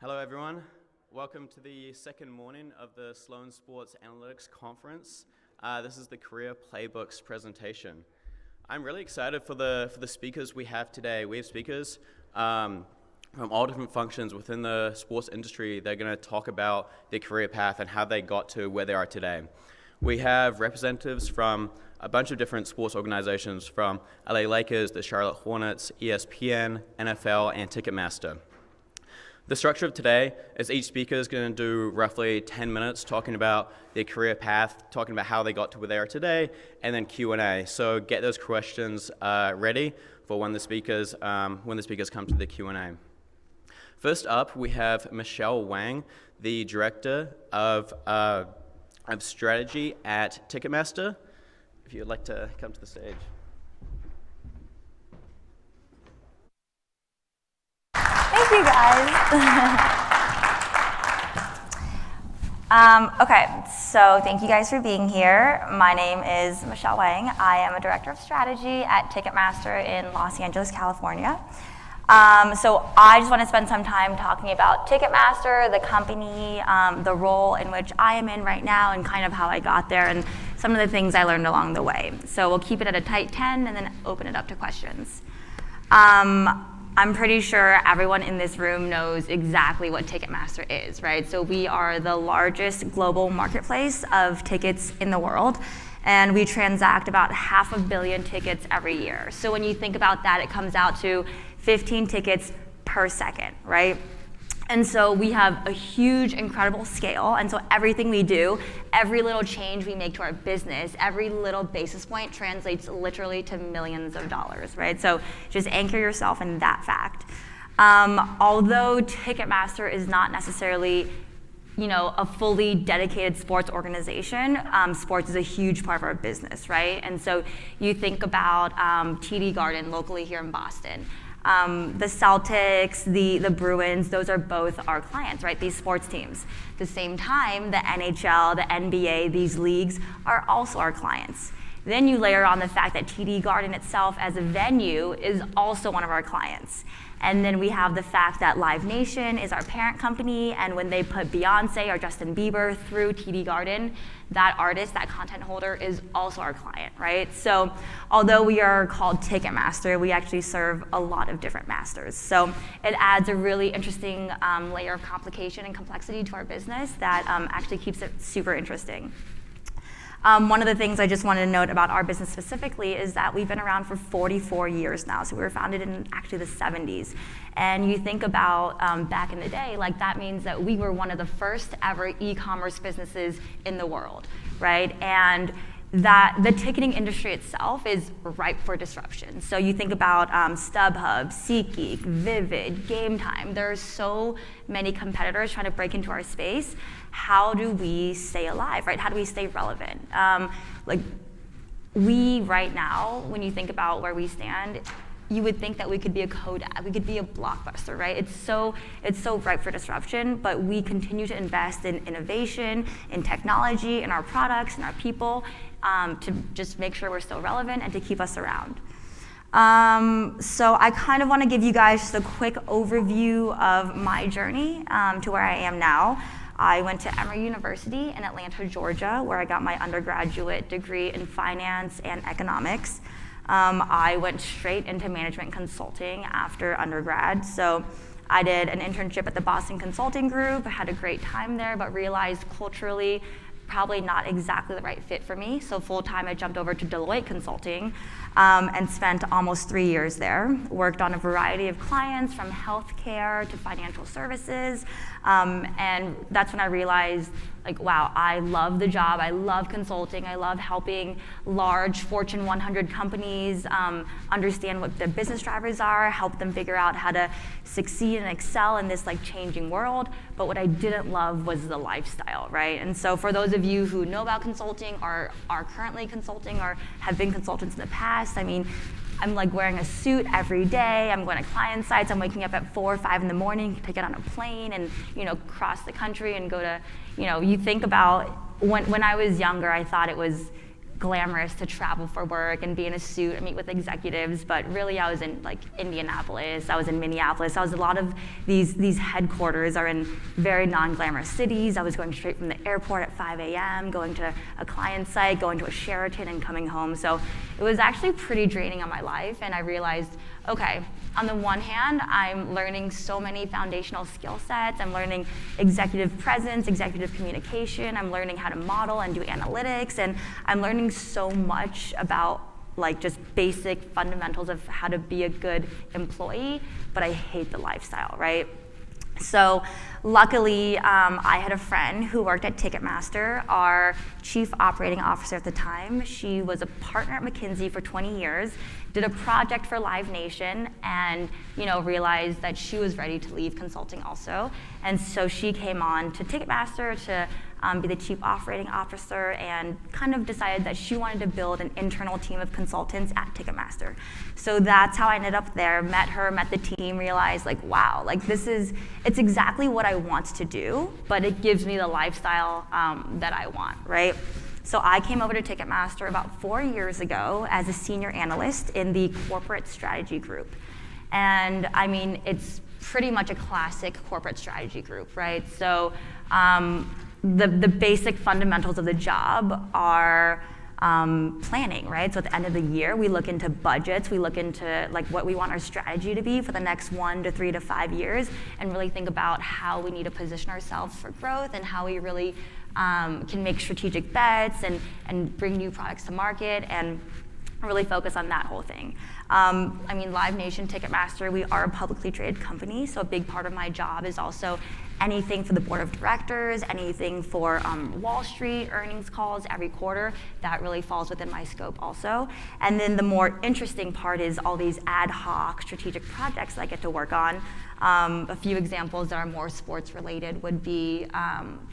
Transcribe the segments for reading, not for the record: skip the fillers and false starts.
Hello everyone, welcome to the second morning of the Sloan Sports Analytics Conference. This is the Career Playbooks presentation. I'm really excited for the speakers we have today. We have speakers from all different functions within the sports industry. They're going to talk about their career path and how they got to where they are today. We have representatives from a bunch of different sports organizations, from LA Lakers, the Charlotte Hornets, ESPN, NFL, and Ticketmaster. The structure of today is each speaker is going to do roughly 10 minutes talking about their career path, talking about how they got to where they are today, and then Q&A. So get those questions ready for when the speakers come to the Q&A. First up, we have Michelle Wang, the Director of Strategy at Ticketmaster. If you'd like to come to the stage. Thank you, guys. Okay, so thank you guys for being here. My name is Michelle Wang. I am a Director of Strategy at Ticketmaster in Los Angeles, California. So I just want to spend some time talking about Ticketmaster, the company, the role in which I am in right now, and kind of how I got there, and some of the things I learned along the way. So we'll keep it at a tight 10 and then open it up to questions. I'm pretty sure everyone in this room knows exactly what Ticketmaster is, right? So we are the largest global marketplace of tickets in the world, and we transact about 500 million tickets every year. So when you think about that, it comes out to 15 tickets per second, right? And so we have a huge, incredible scale, and so everything we do, every little change we make to our business, every little basis point translates literally to millions of dollars, right? So just anchor yourself in that fact. Although Ticketmaster is not necessarily a fully dedicated sports organization, sports is a huge part of our business, right? And so you think about TD Garden locally here in Boston. The Celtics, the Bruins, those are both our clients, right? These sports teams. At the same time, the NHL, the NBA, these leagues are also our clients. Then you layer on the fact that TD Garden itself as a venue is also one of our clients. And then we have the fact that Live Nation is our parent company, and when they put Beyonce or Justin Bieber through TD Garden, that artist, that content holder is also our client, right? So although we are called Ticketmaster, we actually serve a lot of different masters. So it adds a really interesting layer of complication and complexity to our business that actually keeps it super interesting. One of the things I just wanted to note about our business specifically is that we've been around for 44 years now. So we were founded in actually the 70s. And you think about back in the day, like that means that we were one of the first ever e-commerce businesses in the world, right? And that the ticketing industry itself is ripe for disruption. So you think about StubHub, SeatGeek, Vivid, Game Time. There are so many competitors trying to break into our space. How do we stay alive, right? How do we stay relevant? We right now, when you think about where we stand, you would think that we could be a Kodak, we could be a Blockbuster, right? It's so ripe for disruption, but we continue to invest in innovation, in technology, in our products, in our people, to just make sure we're still relevant and to keep us around. So I kind of want to give you guys just a quick overview of my journey to where I am now. I went to Emory University in Atlanta, Georgia, where I got my undergraduate degree in finance and economics. I went straight into management consulting after undergrad. So I did an internship at the Boston Consulting Group. I had a great time there, but realized culturally probably not exactly the right fit for me. So full-time, I jumped over to Deloitte Consulting and spent almost 3 years there. Worked on a variety of clients from healthcare to financial services. And that's when I realized, wow, I love the job. I love consulting. I love helping large Fortune 100 companies understand what their business drivers are, help them figure out how to succeed and excel in this changing world. But what I didn't love was the lifestyle, right? And so for those of you who know about consulting or are currently consulting or have been consultants in the past, I'm wearing a suit every day. I'm going to client sites. I'm waking up at 4 or 5 in the morning to get on a plane and cross the country and go to, you think about when I was younger, I thought it was glamorous to travel for work and be in a suit and meet with executives, but really I was in like Indianapolis, I was in Minneapolis, I was a lot of these headquarters are in very non-glamorous cities. I was going straight from the airport at 5 a.m., going to a client site, going to a Sheraton and coming home. So it was actually pretty draining on my life, and I realized, okay, on the one hand, I'm learning so many foundational skill sets. I'm learning executive presence, executive communication. I'm learning how to model and do analytics. And I'm learning so much about like just basic fundamentals of how to be a good employee, but I hate the lifestyle, right? So luckily, I had a friend who worked at Ticketmaster, our chief operating officer at the time. She was a partner at McKinsey for 20 years, did a project for Live Nation, and realized that she was ready to leave consulting also. And so she came on to Ticketmaster to be the chief operating officer, and kind of decided that she wanted to build an internal team of consultants at Ticketmaster. So that's how I ended up there, met her, met the team, realized like, wow, like it's exactly what I want to do, but it gives me the lifestyle that I want, right? So I came over to Ticketmaster about 4 years ago as a senior analyst in the corporate strategy group. And I mean, it's pretty much a classic corporate strategy group, right? So the basic fundamentals of the job are planning, right? So at the end of the year, we look into budgets, we look into like what we want our strategy to be for the next 1 to 3 to 5 years, and really think about how we need to position ourselves for growth and how we really can make strategic bets and bring new products to market and really focus on that whole thing. I mean, Live Nation, Ticketmaster, we are a publicly traded company, so a big part of my job is also anything for the board of directors, anything for Wall Street earnings calls every quarter. That really falls within my scope also. And then the more interesting part is all these ad hoc strategic projects that I get to work on. A few examples that are more sports related would be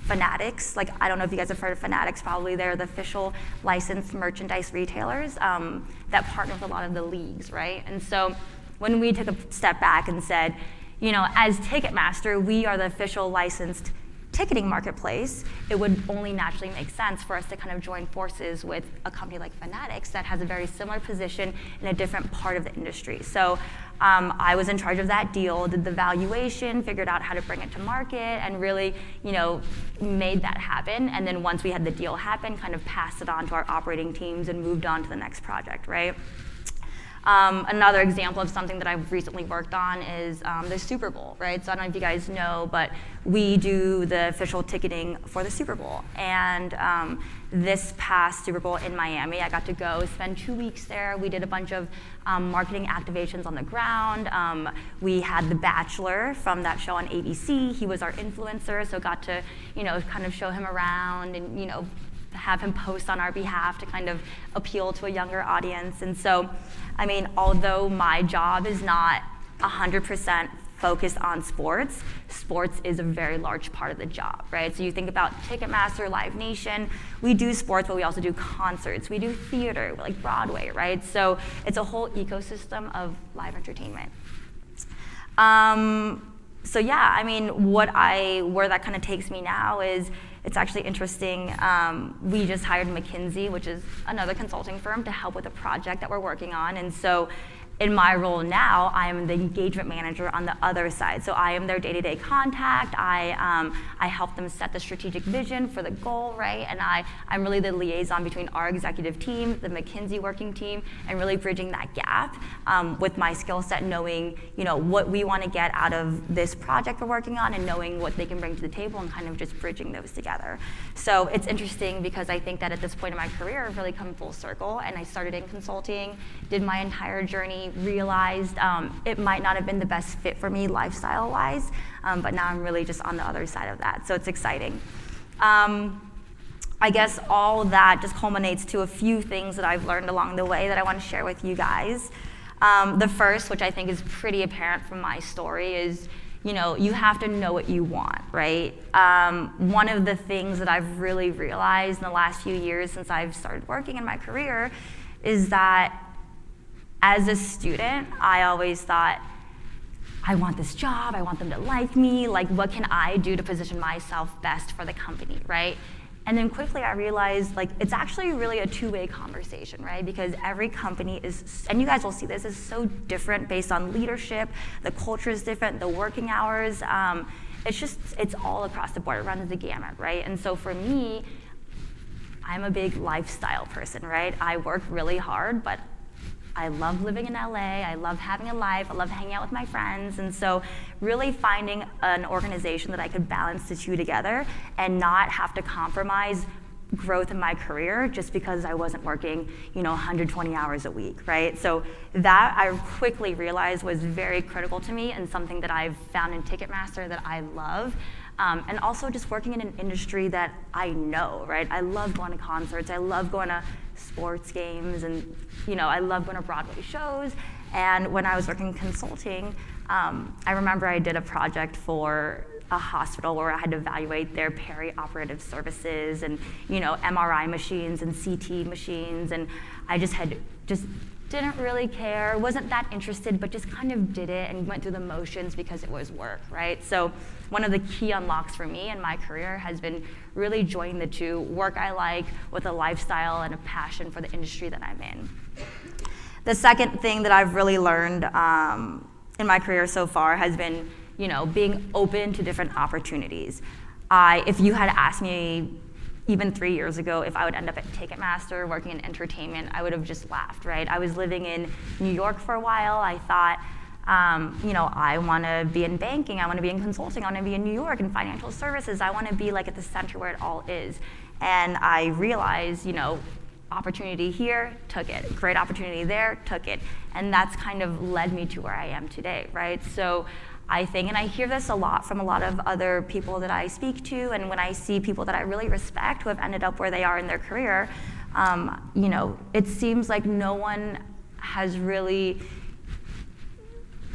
Fanatics. Like, I don't know if you guys have heard of Fanatics, probably they're the official licensed merchandise retailers that partner with a lot of the leagues, right? And so when we took a step back and said, as Ticketmaster, we are the official licensed ticketing marketplace, it would only naturally make sense for us to kind of join forces with a company like Fanatics that has a very similar position in a different part of the industry. So I was in charge of that deal, did the valuation, figured out how to bring it to market, and really, made that happen. And then once we had the deal happen, kind of passed it on to our operating teams and moved on to the next project, right? Another example of something that I've recently worked on is the Super Bowl, right? So I don't know if you guys know, but we do the official ticketing for the Super Bowl. And this past Super Bowl in Miami, I got to go spend 2 weeks there. We did a bunch of marketing activations on the ground. We had The Bachelor from that show on ABC. He was our influencer, so got to, kind of show him around and, have him post on our behalf to kind of appeal to a younger audience. And so, I mean, although my job is not 100% focused on sports, sports is a very large part of the job, right? So you think about Ticketmaster, Live Nation, we do sports, but we also do concerts, we do theater, like Broadway, right? So it's a whole ecosystem of live entertainment. So yeah, I mean, where that kind of takes me now is, it's actually interesting. We just hired McKinsey, which is another consulting firm, to help with a project that we're working on. And so in my role now, I am the engagement manager on the other side. So I am their day-to-day contact. I help them set the strategic vision for the goal, right? And I'm really the liaison between our executive team, the McKinsey working team, and really bridging that gap with my skill set, knowing what we want to get out of this project we're working on, and knowing what they can bring to the table, and kind of just bridging those together. So it's interesting because I think that at this point in my career, I've really come full circle, and I started in consulting, did my entire journey, realized it might not have been the best fit for me lifestyle-wise, but now I'm really just on the other side of that, so it's exciting. I guess all that just culminates to a few things that I've learned along the way that I want to share with you guys. The first, which I think is pretty apparent from my story, is you have to know what you want, right? One of the things that I've really realized in the last few years since I've started working in my career is that as a student, I always thought, I want this job, I want them to like me, like what can I do to position myself best for the company, right? And then quickly I realized like it's actually really a two-way conversation, right? Because every company is, and you guys will see this, is so different based on leadership, the culture is different, the working hours, it's all across the board, it runs the gamut, right? And so for me, I'm a big lifestyle person, right? I work really hard, but I love living in LA, I love having a life, I love hanging out with my friends, and so really finding an organization that I could balance the two together and not have to compromise growth in my career just because I wasn't working, 120 hours a week, right? So that I quickly realized was very critical to me and something that I've found in Ticketmaster that I love. And also just working in an industry that I know, right? I love going to concerts, I love going to sports games, and I love going to Broadway shows. And when I was working in consulting, I remember I did a project for a hospital where I had to evaluate their peri-operative services and MRI machines and CT machines, and I just didn't really care, wasn't that interested, but just kind of did it and went through the motions because it was work, right? So one of the key unlocks for me in my career has been really joining the two, work I like with a lifestyle and a passion for the industry that I'm in. The second thing that I've really learned in my career so far has been, being open to different opportunities. If you had asked me even 3 years ago, if I would end up at Ticketmaster working in entertainment, I would have just laughed, right? I was living in New York for a while. I thought, I want to be in banking, I want to be in consulting, I want to be in New York in financial services, I want to be like at the center where it all is. And I realized, opportunity here, took it. Great opportunity there, took it. And that's kind of led me to where I am today, right? So I think, and I hear this a lot from a lot of other people that I speak to, and when I see people that I really respect who have ended up where they are in their career, it seems like no one has really,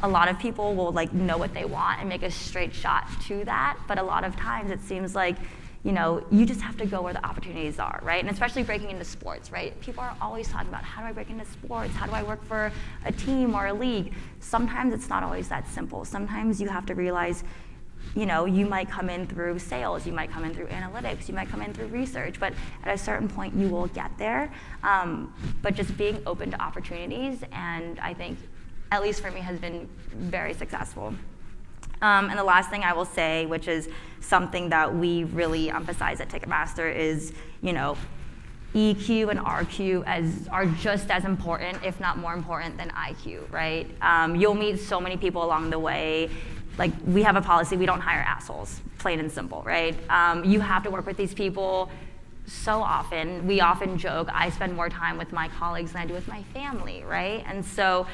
a lot of people will know what they want and make a straight shot to that, but a lot of times it seems like, you just have to go where the opportunities are, right? And especially breaking into sports, right? People are always talking about, how do I break into sports? How do I work for a team or a league? Sometimes it's not always that simple. Sometimes you have to realize, you might come in through sales, you might come in through analytics, you might come in through research, but at a certain point you will get there. But just being open to opportunities, and I think, at least for me, has been very successful. And the last thing I will say, which is something that we really emphasize at Ticketmaster, is, EQ and RQ are just as important, if not more important than IQ, right? You'll meet so many people along the way. We have a policy, we don't hire assholes, plain and simple, right? You have to work with these people so often. We often joke, I spend more time with my colleagues than I do with my family, right? And so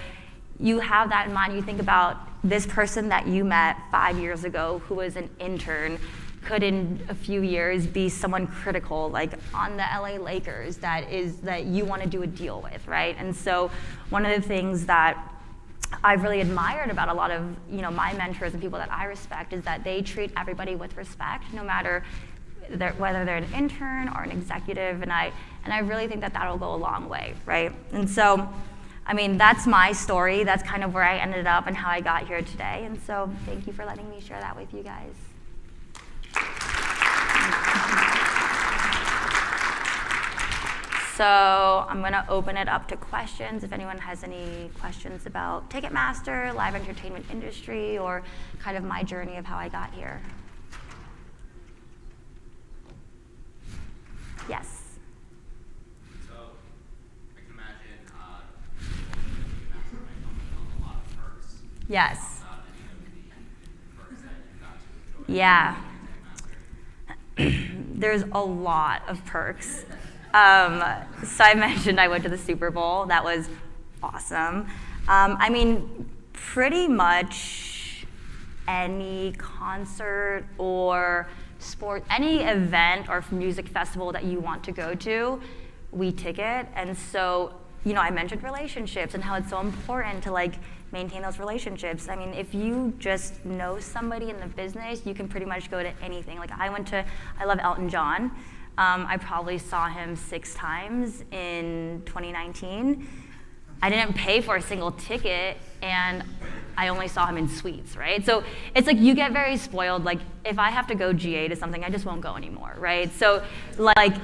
you have that in mind. You think about this person that you met 5 years ago who was an intern could in a few years be someone critical, on the LA Lakers, that you want to do a deal with, right? And so one of the things that I've really admired about a lot of my mentors and people that I respect is that they treat everybody with respect, no matter whether they're an intern or an executive, and I really think that that'll go a long way, right? And so, that's my story. That's kind of where I ended up and how I got here today. And so thank you for letting me share that with you guys. So I'm going to open it up to questions. If anyone has any questions about Ticketmaster, live entertainment industry, or kind of my journey of how I got here. Yes. Yes. Yeah. There's a lot of perks. So I mentioned I went to the Super Bowl. That was awesome. Pretty much any concert or sport, any event or music festival that you want to go to, we ticket. And so, I mentioned relationships and how it's so important to maintain those relationships. If you just know somebody in the business, you can pretty much go to anything. I love Elton John. I probably saw him 6 times in 2019. I didn't pay for a single ticket, and I only saw him in suites, right? So it's like you get very spoiled. Like if I have to go GA to something, I just won't go anymore, right? So like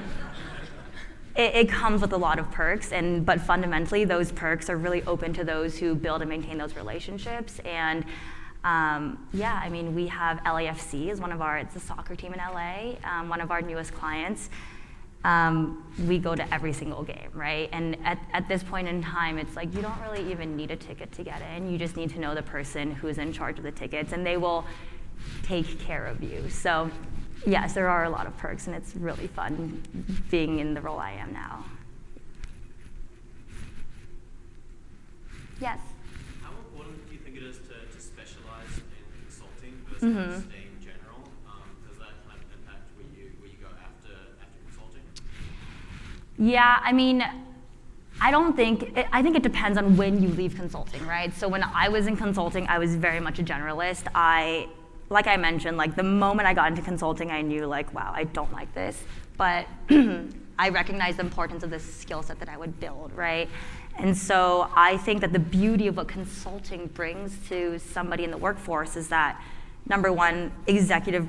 it comes with a lot of perks, but fundamentally those perks are really open to those who build and maintain those relationships. And yeah, I mean, we have LAFC is it's a soccer team in LA, one of our newest clients. We go to every single game, right? And at this point in time, it's like you don't really even need a ticket to get in. You just need to know the person who's in charge of the tickets, and they will take care of you. So yes, there are a lot of perks, and it's really fun being in the role I am now. Yes? How important do you think it is to specialize in consulting versus staying general? Does that kind of impact where you go after consulting? Yeah, I mean, I think it depends on when you leave consulting, right? So when I was in consulting, I was very much a generalist. Like I mentioned, like the moment I got into consulting, I knew like, wow, I don't like this. But I recognized the importance of the skill set that I would build, right? And so I think that the beauty of what consulting brings to somebody in the workforce is that, number one, executive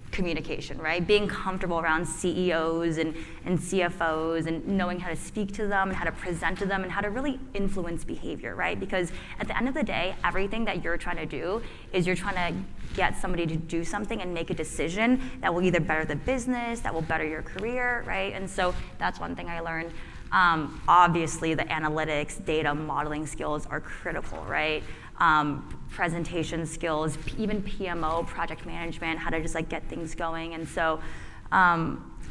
communication, right? Being comfortable around CEOs and CFOs and knowing how to speak to them and how to present to them and how to really influence behavior, right? Because at the end of the day, everything that you're trying to do is you're trying to get somebody to do something and make a decision that will either better the business, that will better your career, right? And so that's one thing I learned. Obviously, the analytics, data, modeling skills are critical, right? Presentation skills, even PMO, project management, how to just like get things going. And so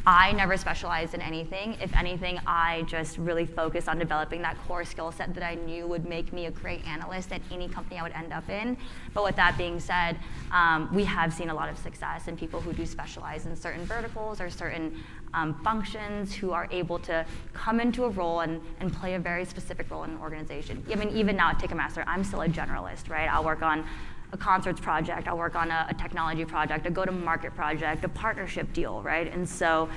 I never specialized in anything. If anything, I just really focused on developing that core skill set that I knew would make me a great analyst at any company I would end up in. But with that being said, we have seen a lot of success in people who do specialize in certain verticals or certain functions who are able to come into a role and play a very specific role in an organization. I mean, even now at Ticketmaster, I'm still a generalist, right? I'll work on a concerts project, I'll work on a technology project, a go-to-market project, a partnership deal, right? And so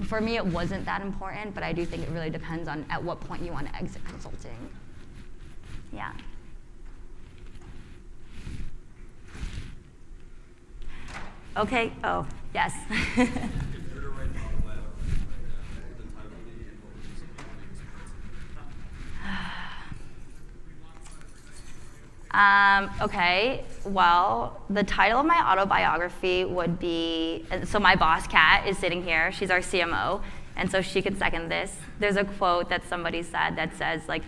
for me, it wasn't that important, but I do think it really depends on at what point you want to exit consulting. Yeah. Okay, oh, yes. Okay, well, the title of my autobiography would be, so my boss, Kat, is sitting here. She's our CMO, and so she could second this. There's a quote that somebody said that says, like,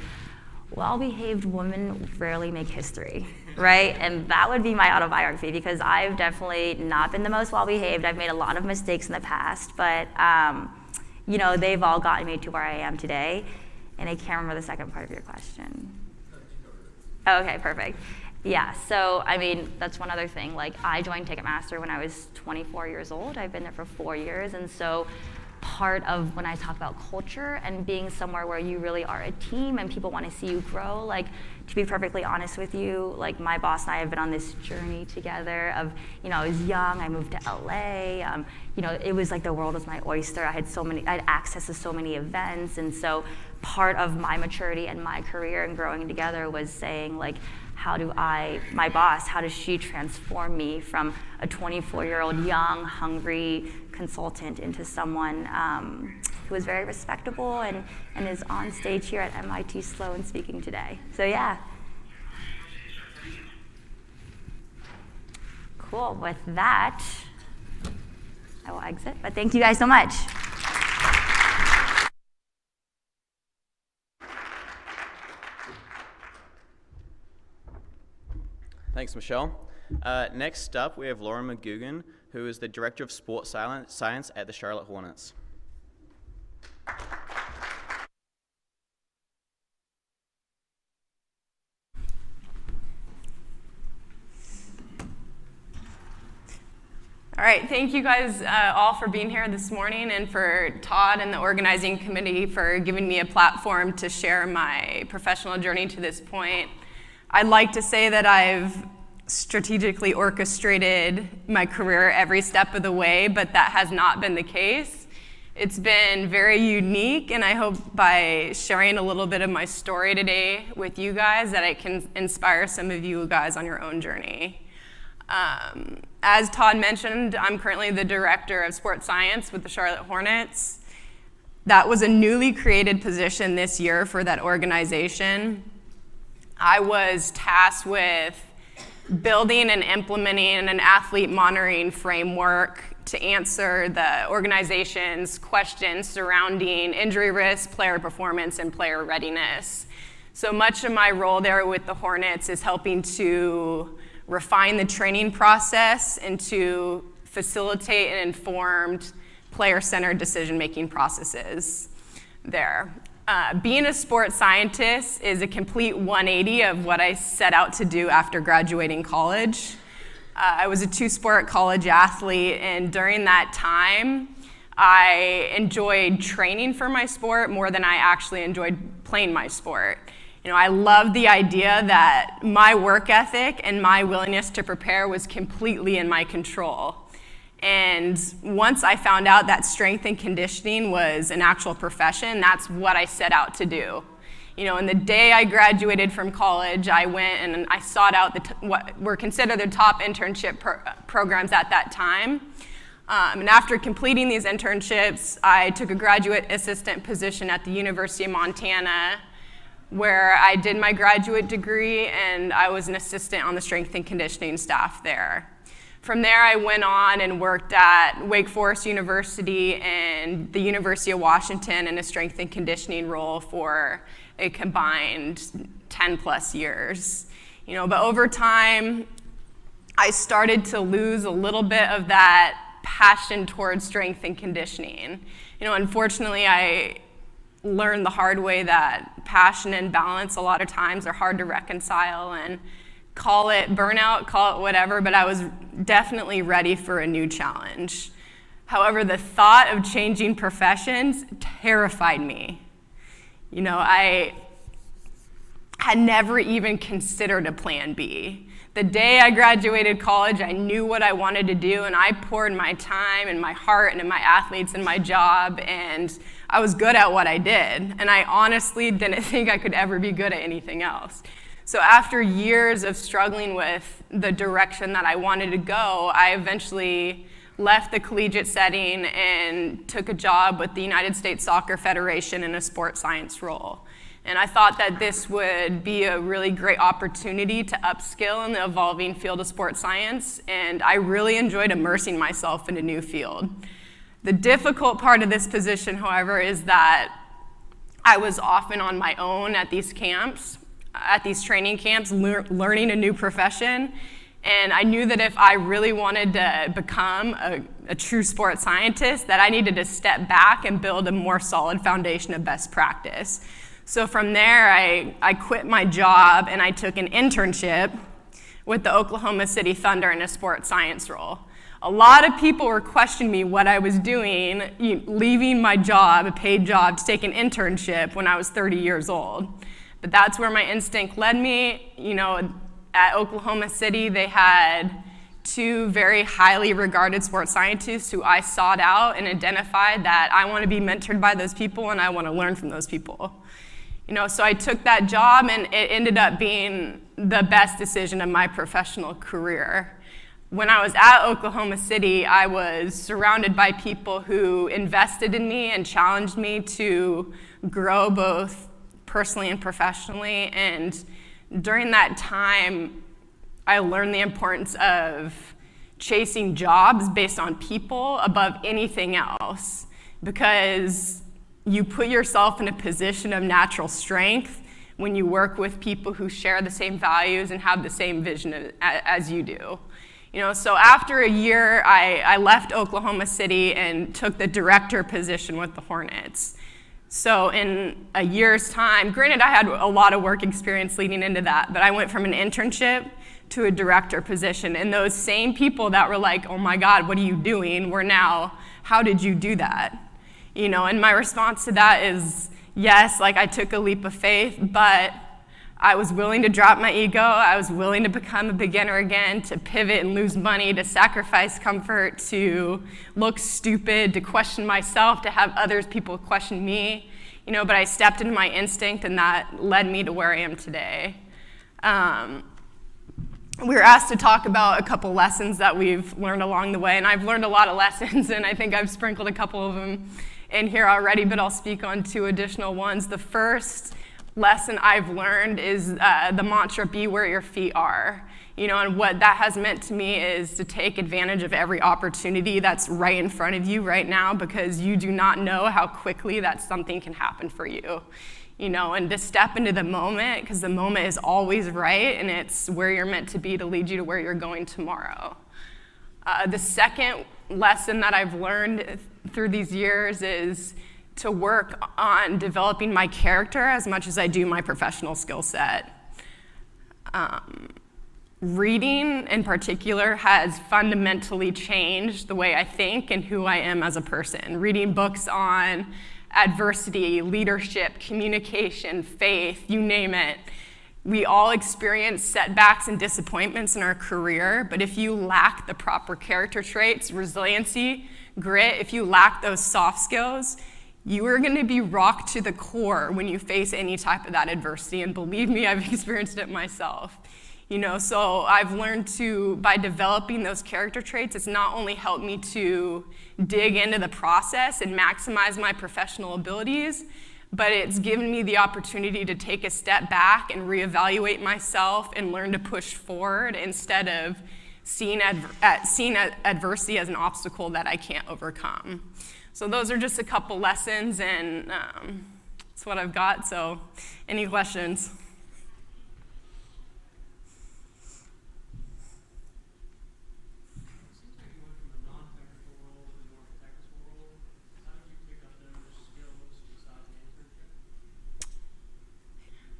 well-behaved women rarely make history, right? And that would be my autobiography, because I've definitely not been the most well-behaved. I've made a lot of mistakes in the past, but, you know, they've all gotten me to where I am today. And I can't remember the second part of your question. Oh, okay, perfect. Yeah, so I mean, that's one other thing. Like, I joined Ticketmaster when I was 24 years old. I've been there for 4 years, and so part of when I talk about culture and being somewhere where you really are a team and people want to see you grow, like, to be perfectly honest with you, like, my boss and I have been on this journey together of, you know, I was young, I moved to LA, you know, it was like the world was my oyster. I had access to so many events, and so part of my maturity and my career and growing together was saying, like, how does she transform me from a 24-year-old young, hungry consultant into someone who is very respectable and is on stage here at MIT Sloan speaking today. So yeah. Cool, with that, I will exit, but thank you guys so much. Thanks, Michelle. Next up, we have Laura McGugan, who is the Director of Sports Science at the Charlotte Hornets. All right, thank you guys all for being here this morning, and for Todd and the organizing committee for giving me a platform to share my professional journey to this point. I'd like to say that I've strategically orchestrated my career every step of the way, but that has not been the case. It's been very unique, and I hope by sharing a little bit of my story today with you guys that it can inspire some of you guys on your own journey. As Todd mentioned, I'm currently the Director of Sports Science with the Charlotte Hornets. That was a newly created position this year for that organization. I was tasked with building and implementing an athlete monitoring framework to answer the organization's questions surrounding injury risk, player performance, and player readiness. So much of my role there with the Hornets is helping to refine the training process and to facilitate an informed player-centered decision-making processes there. Being a sports scientist is a complete 180 of what I set out to do after graduating college. I was a two-sport college athlete, and during that time, I enjoyed training for my sport more than I actually enjoyed playing my sport. I loved the idea that my work ethic and my willingness to prepare was completely in my control. And once I found out that strength and conditioning was an actual profession, that's what I set out to do. And the day I graduated from college, I went and I sought out what were considered the top internship programs at that time. And after completing these internships, I took a graduate assistant position at the University of Montana, where I did my graduate degree, and I was an assistant on the strength and conditioning staff there. From there, I went on and worked at Wake Forest University and the University of Washington in a strength and conditioning role for a combined 10 plus years. But over time, I started to lose a little bit of that passion towards strength and conditioning. Unfortunately, I learned the hard way that passion and balance a lot of times are hard to reconcile, and call it burnout, call it whatever, but I was definitely ready for a new challenge. However, the thought of changing professions terrified me. I had never even considered a plan B. The day I graduated college, I knew what I wanted to do, and I poured my time and my heart into my athletes and my job, and I was good at what I did. And I honestly didn't think I could ever be good at anything else. So after years of struggling with the direction that I wanted to go, I eventually left the collegiate setting and took a job with the United States Soccer Federation in a sports science role. And I thought that this would be a really great opportunity to upskill in the evolving field of sports science, and I really enjoyed immersing myself in a new field. The difficult part of this position, however, is that I was often on my own at these camps, at these training camps, learning a new profession. And I knew that if I really wanted to become a true sports scientist, that I needed to step back and build a more solid foundation of best practice. So from there, I quit my job and I took an internship with the Oklahoma City Thunder in a sports science role. A lot of people were questioning me what I was doing, leaving my job, a paid job, to take an internship when I was 30 years old. But that's where my instinct led me. At Oklahoma City, they had two very highly regarded sports scientists who I sought out and identified that I want to be mentored by those people and I want to learn from those people. So I took that job, and it ended up being the best decision of my professional career. When I was at Oklahoma City, I was surrounded by people who invested in me and challenged me to grow both personally and professionally. And during that time, I learned the importance of chasing jobs based on people above anything else, because you put yourself in a position of natural strength when you work with people who share the same values and have the same vision as you do. So after a year, I left Oklahoma City and took the director position with the Hornets. So in a year's time, granted I had a lot of work experience leading into that, but I went from an internship to a director position. And those same people that were like, oh my God, what are you doing, were now, how did you do that? And my response to that is, yes, I took a leap of faith, but I was willing to drop my ego. I was willing to become a beginner again, to pivot and lose money, to sacrifice comfort, to look stupid, to question myself, to have people question me. But I stepped into my instinct, and that led me to where I am today. We were asked to talk about a couple lessons that we've learned along the way, and I've learned a lot of lessons, and I think I've sprinkled a couple of them in here already, but I'll speak on 2 additional ones. The first lesson I've learned is the mantra, be where your feet are. And what that has meant to me is to take advantage of every opportunity that's right in front of you right now, because you do not know how quickly that something can happen for you. And to step into the moment, because the moment is always right, and it's where you're meant to be to lead you to where you're going tomorrow. The second lesson that I've learned through these years is to work on developing my character as much as I do my professional skill set. Reading in particular has fundamentally changed the way I think and who I am as a person. Reading books on adversity, leadership, communication, faith, you name it. We all experience setbacks and disappointments in our career, but if you lack the proper character traits, resiliency, grit, if you lack those soft skills, you are going to be rocked to the core when you face any type of that adversity. And believe me, I've experienced it myself. So I've learned by developing those character traits, it's not only helped me to dig into the process and maximize my professional abilities, but it's given me the opportunity to take a step back and reevaluate myself and learn to push forward instead of seeing adversity as an obstacle that I can't overcome. So those are just a couple lessons, and that's what I've got. So any questions?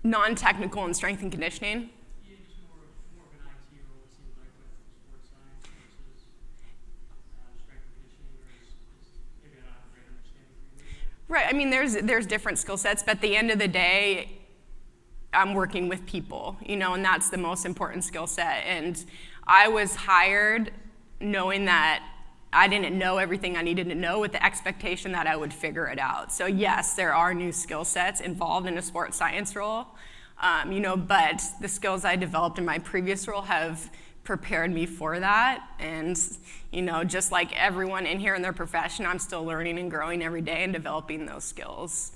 Non-technical and strength and conditioning? Yeah, just more of an IT role, it seems like, with sports science versus strength and conditioning, or is maybe I don't have a great understanding for you. Right, I mean, there's different skill sets, but at the end of the day, I'm working with people, and that's the most important skill set. And I was hired knowing that I didn't know everything I needed to know, with the expectation that I would figure it out. So yes, there are new skill sets involved in a sports science role, but the skills I developed in my previous role have prepared me for that. And, just like everyone in here in their profession, I'm still learning and growing every day and developing those skills.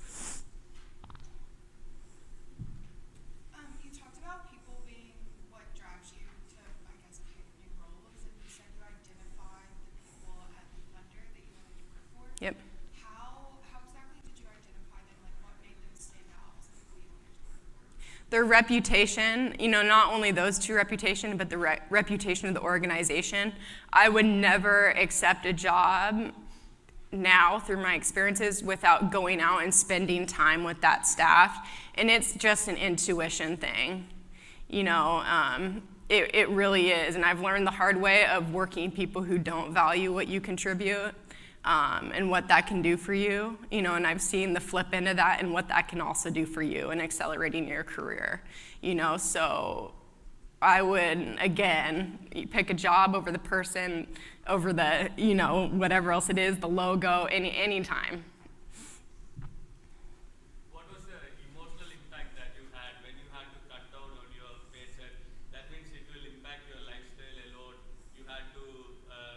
Yep. How exactly did you identify them? What made them stand out as the people you wanted to work for? Their reputation, not only those two reputation, but the reputation of the organization. I would never accept a job now through my experiences without going out and spending time with that staff. And it's just an intuition thing. It really is. And I've learned the hard way of working people who don't value what you contribute. And what that can do for you, and I've seen the flip into that and what that can also do for you in accelerating your career, so I would, again, pick a job over the person, over the, whatever else it is, the logo, any time. What was the emotional impact that you had when you had to cut down on your paycheck? That means it will impact your lifestyle a lot. You had to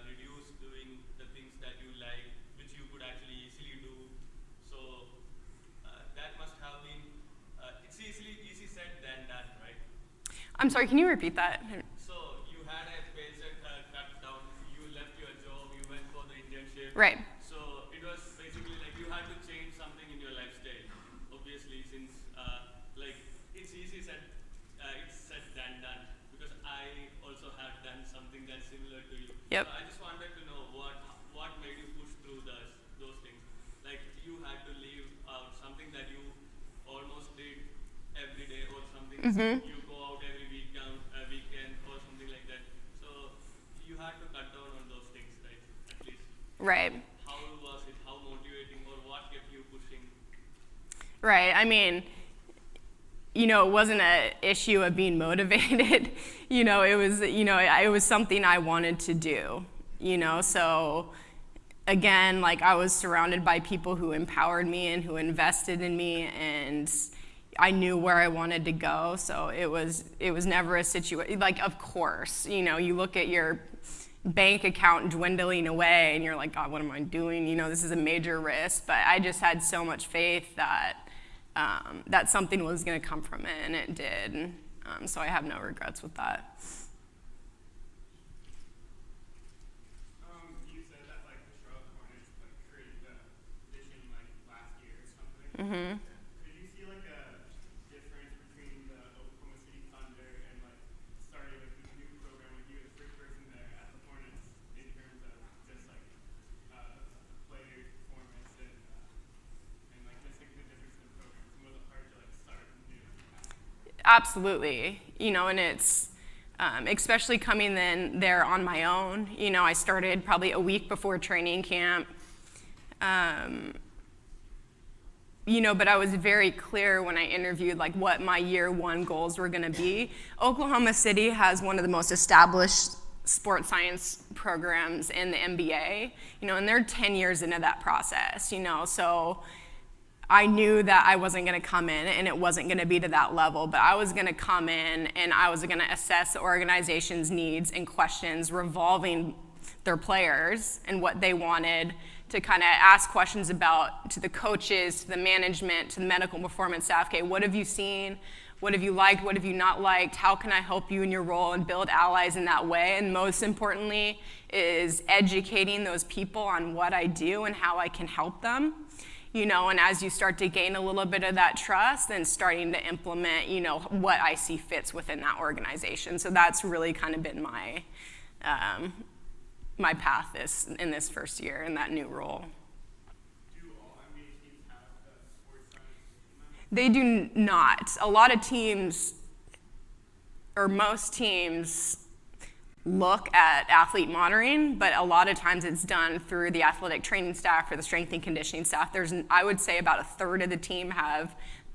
reduce doing the things that you like, which you could actually easily do. So that must have been, it's easy said than done, right? I'm sorry, can you repeat that? So you had a paycheck cut down, you left your job, you went for the internship. Right. So it was basically like you had to change something in your lifestyle. Obviously, since it's easy said, it's said than done, because I also have done something that's similar to you. Yep. So I just wanted to know what made you push through those things. Like you had to leave out something that you almost did every day, or something you go out every weekend or something like that. So you had to cut down on those things, right? At least. Right. How was it? How motivating, or what kept you pushing? Right. I mean, it wasn't an issue of being motivated. It was something I wanted to do, so again, like I was surrounded by people who empowered me and who invested in me, and I knew where I wanted to go. So it was never a situation, like, of course, you look at your bank account dwindling away and you're like, God, what am I doing? This is a major risk, but I just had so much faith that that something was going to come from it, and it did. So I have no regrets with that. You said that like the Charlotte Hornets like created the position like last year or something. Mm-hmm. Could you see like a difference between the Oklahoma City Thunder and like starting like this new program with you as the first person there at the Hornets in terms of just like player performance and like just like the difference in the programs? And was it hard to like start new? Absolutely, and it's especially coming in there on my own. I started probably a week before training camp. But I was very clear when I interviewed like what my year one goals were going to be. Oklahoma City has one of the most established sports science programs in the NBA, and they're 10 years into that process, so I knew that I wasn't going to come in and it wasn't going to be to that level, but I was going to come in and I was going to assess the organization's needs and questions revolving their players and what they wanted, to kind of ask questions about to the coaches, to the management, to the medical performance staff. Okay, what have you seen? What have you liked? What have you not liked? How can I help you in your role and build allies in that way? And most importantly is educating those people on what I do and how I can help them. And as you start to gain a little bit of that trust, then starting to implement, what I see fits within that organization. So that's really kind of been my my path in this first year in that new role. Do all NBA teams have the sports science? They do not. A lot of teams, or most teams, look at athlete monitoring, but a lot of times it's done through the athletic training staff or the strength and conditioning staff. I would say about a third of the team have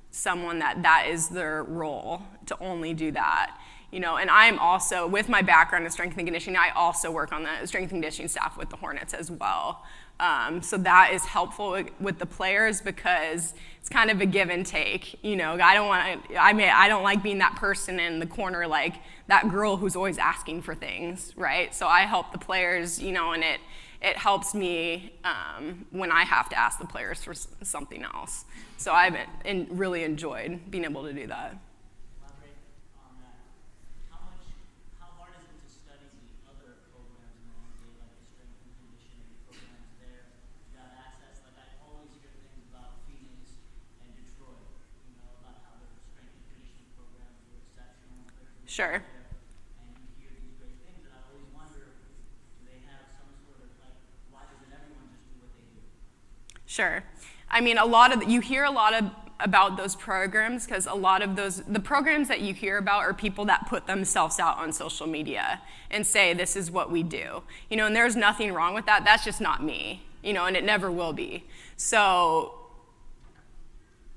someone that is their role to only do that. And I'm also, with my background in strength and conditioning, I also work on the strength and conditioning staff with the Hornets as well. So that is helpful with the players because it's kind of a give and take. I don't like being that person in the corner, like that girl who's always asking for things, right? So I help the players, and it helps me when I have to ask the players for something else. So I've really enjoyed being able to do that. Elaborate on that. How hard is it to study the other programs in the NBA, like the strength and conditioning programs there? You have access, like I always hear things about Phoenix and Detroit, about how their strength and conditioning programs were exceptional. Sure. And you hear these great things, and I always wonder, do they have some sort of, like, why doesn't everyone just do what they do? Sure. I mean, you hear a lot about those programs because a lot of the programs that you hear about are people that put themselves out on social media and say, this is what we do. And there's nothing wrong with that. That's just not me, and it never will be. So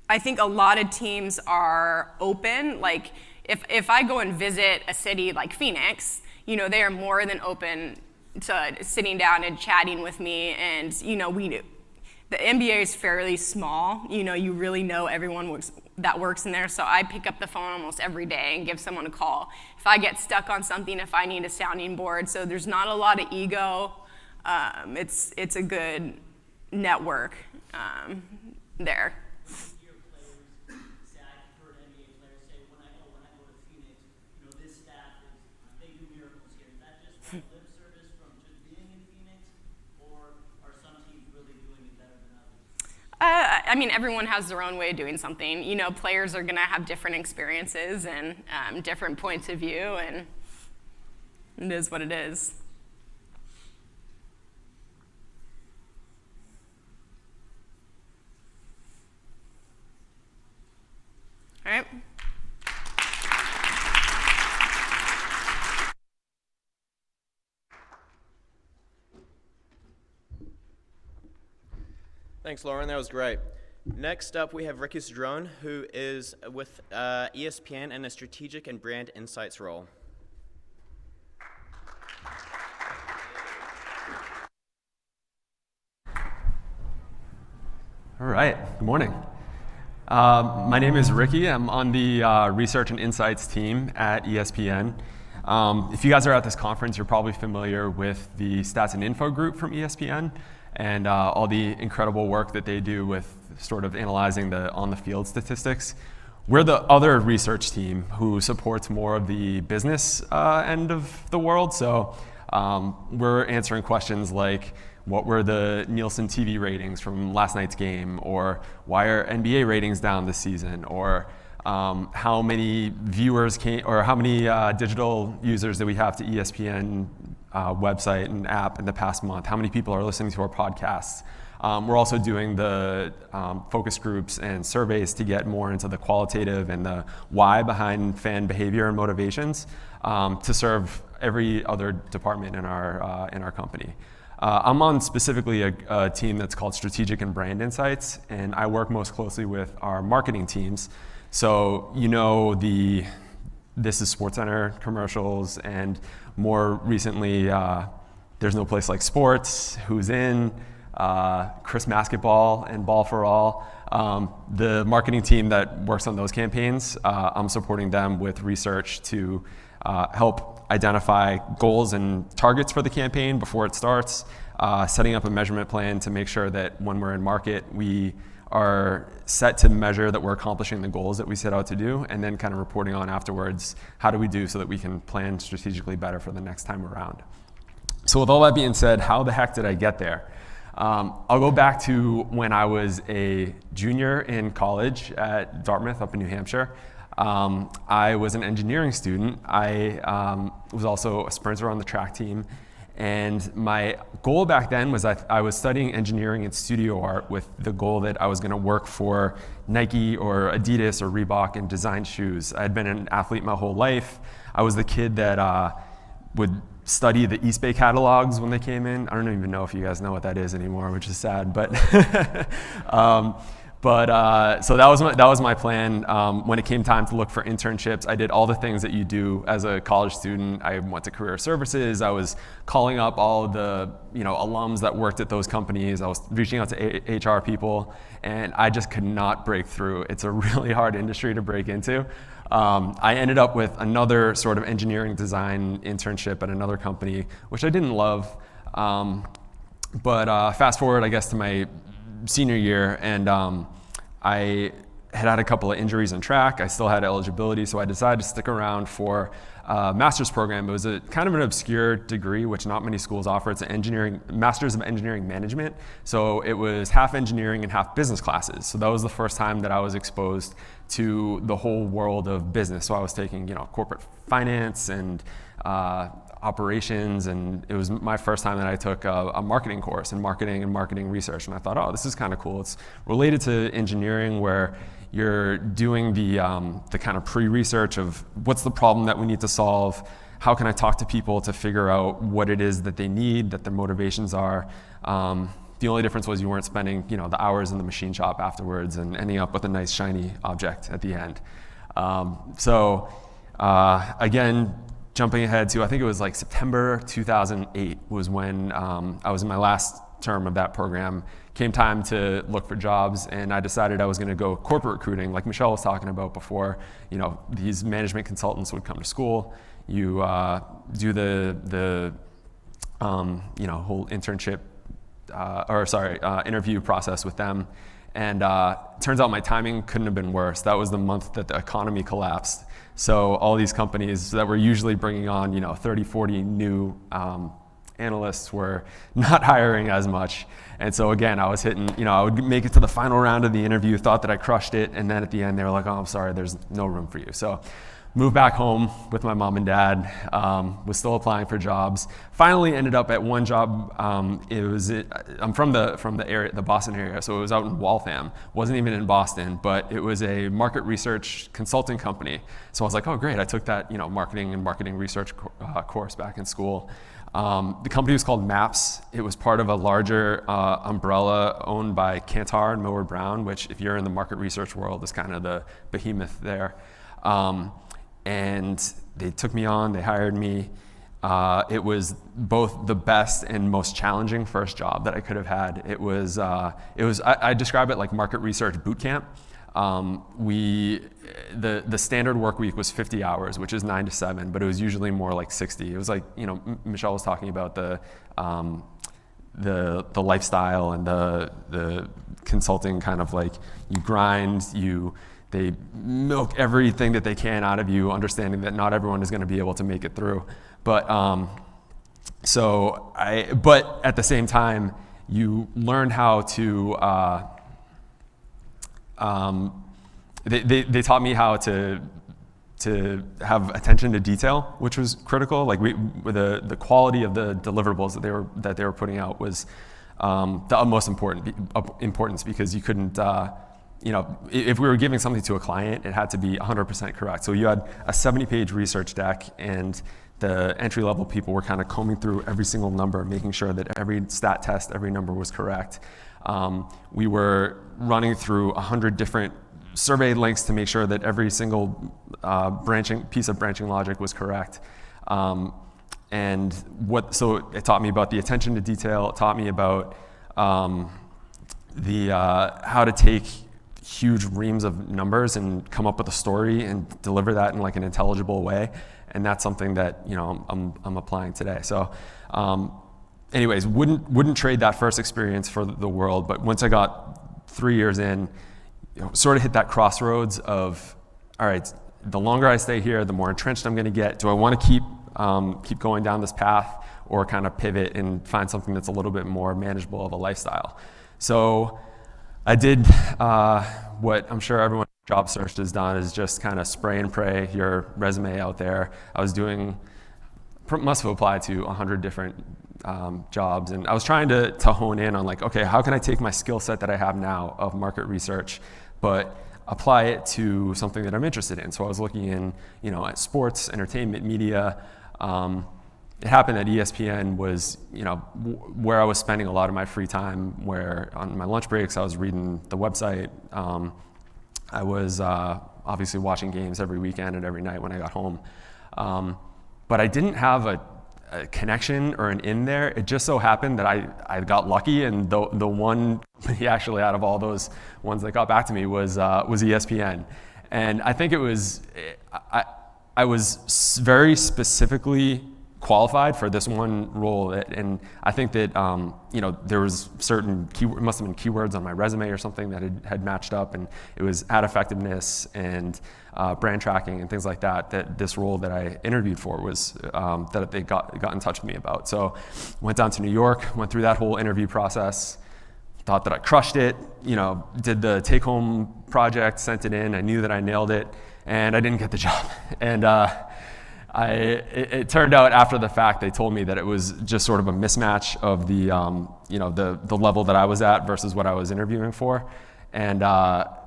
I think a lot of teams are open. Like, if I go and visit a city like Phoenix, they are more than open to sitting down and chatting with me, and, the NBA is fairly small. You really know everyone that works in there. So I pick up the phone almost every day and give someone a call. If I get stuck on something, if I need a sounding board. So there's not a lot of ego. It's a good network there. Hear players say, I've heard NBA players say, when I go to Phoenix, this staff they do miracles here. Is that just lip service from just being in Phoenix, or are some teams really doing it better than others? I mean, everyone has their own way of doing something. Players are going to have different experiences and different points of view, and it is what it is. All right. Thanks, Lauren. That was great. Next up, we have Ricky Cedrone, who is with ESPN in a strategic and brand insights role. All right, good morning. My name is Ricky. I'm on the research and insights team at ESPN. If you guys are at this conference, you're probably familiar with the stats and info group from ESPN and all the incredible work that they do with sort of analyzing the on-the-field statistics. We're the other research team who supports more of the business end of the world. So we're answering questions like, what were the Nielsen TV ratings from last night's game? Or why are NBA ratings down this season? Or how many viewers came, or how many digital users that we have to ESPN website and app in the past month? How many people are listening to our podcasts? We're also doing the focus groups and surveys to get more into the qualitative and the why behind fan behavior and motivations to serve every other department in our company. I'm on specifically a team that's called Strategic and Brand Insights, and I work most closely with our marketing teams. So This is SportsCenter commercials, and more recently, There's No Place Like Sports, Who's In, Chris Basketball, and Ball for All. The marketing team that works on those campaigns, I'm supporting them with research to help identify goals and targets for the campaign before it starts, setting up a measurement plan to make sure that when we're in market, we are set to measure that we're accomplishing the goals that we set out to do, and then kind of reporting on afterwards, how do we do so that we can plan strategically better for the next time around. So with all that being said, how the heck did I get there? I'll go back to when I was a junior in college at Dartmouth up in New Hampshire. I was an engineering student. I was also a sprinter on the track team. And my goal back then was I was studying engineering and studio art with the goal that I was going to work for Nike or Adidas or Reebok and design shoes. I'd been an athlete my whole life. I was the kid that would study the East Bay catalogs when they came in. I don't even know if you guys know what that is anymore, which is sad. But so that was my plan. When it came time to look for internships, I did all the things that you do as a college student. I went to career services. I was calling up all of the alums that worked at those companies. I was reaching out to HR people, and I just could not break through. It's a really hard industry to break into. I ended up with another sort of engineering design internship at another company, which I didn't love. But fast forward, I guess, to my senior year, and I had a couple of injuries in track. I still had eligibility, so I decided to stick around for a master's program. It was a kind of an obscure degree, which not many schools offer. It's an master's of engineering management. So it was half engineering and half business classes. So that was the first time that I was exposed to the whole world of business. So I was taking, corporate finance and operations, and it was my first time that I took a marketing course in marketing and marketing research, and I thought, oh, this is kind of cool. It's related to engineering, where you're doing the kind of pre-research of what's the problem that we need to solve, how can I talk to people to figure out what it is that they need, that their motivations are. The only difference was you weren't spending the hours in the machine shop afterwards and ending up with a nice shiny object at the end. Again, jumping ahead to, I think it was like September 2008 was when I was in my last term of that program. Came time to look for jobs, and I decided I was going to go corporate recruiting, like Michelle was talking about before. These management consultants would come to school. You do the whole internship, interview process with them. And turns out my timing couldn't have been worse. That was the month that the economy collapsed. So all these companies that were usually bringing on 30, 40 new analysts were not hiring as much. And so again, I was hitting, I would make it to the final round of the interview, thought that I crushed it, and then at the end they were like, oh, I'm sorry, there's no room for you. So moved back home with my mom and dad, was still applying for jobs. Finally ended up at one job. I'm from the area, the Boston area, so it was out in Waltham. Wasn't even in Boston, but it was a market research consulting company. So I was like, oh great, I took that marketing and marketing research course back in school. The company was called MAPS. It was part of a larger umbrella owned by Kantar and Millward Brown, which, if you're in the market research world, is kind of the behemoth there. And they took me on, they hired me. It was both the best and most challenging first job that I could have had. I describe it like market research boot camp. The standard work week was 50 hours, which is 9 to 7, but it was usually more like 60. It was like, Michelle was talking about the lifestyle and the consulting kind of like, you grind, they milk everything that they can out of you, understanding that not everyone is going to be able to make it through. But but at the same time, you learn how to. They taught me how to have attention to detail, which was critical. Like the quality of the deliverables that they were putting out was the utmost importance, because you couldn't. If we were giving something to a client, it had to be 100% correct. So you had a 70-page research deck, and the entry-level people were kind of combing through every single number, making sure that every stat test, every number was correct. We were running through 100 different survey links to make sure that every single piece of branching logic was correct. So it taught me about the attention to detail. It taught me about how to take huge reams of numbers and come up with a story and deliver that in like an intelligible way. And that's something that I'm applying today. So, anyways, wouldn't trade that first experience for the world. But once I got 3 years in, sort of hit that crossroads of, all right, the longer I stay here, the more entrenched I'm going to get. Do I want to keep going down this path, or kind of pivot and find something that's a little bit more manageable of a lifestyle? So I did what I'm sure everyone job search has done, is just kind of spray and pray your resume out there. I was must have applied to 100 different jobs, and I was trying to hone in on like, okay, how can I take my skill set that I have now of market research, but apply it to something that I'm interested in? So I was looking in, at sports, entertainment, media. It happened that ESPN was, where I was spending a lot of my free time, where on my lunch breaks, I was reading the website. I was obviously watching games every weekend and every night when I got home. But I didn't have a connection or an in there. It just so happened that I got lucky, and the one actually out of all those ones that got back to me was ESPN. And I think it was, I was very specifically qualified for this one role, and I think that there was certain must have been keywords on my resume or something that had matched up, and it was ad effectiveness and brand tracking and things like that this role that I interviewed for was that they got in touch with me about. So went down to New York, went through that whole interview process, thought that I crushed it, did the take-home project, sent it in. I knew that I nailed it, and I didn't get the job. And it turned out after the fact, they told me that it was just sort of a mismatch of the level that I was at versus what I was interviewing for. And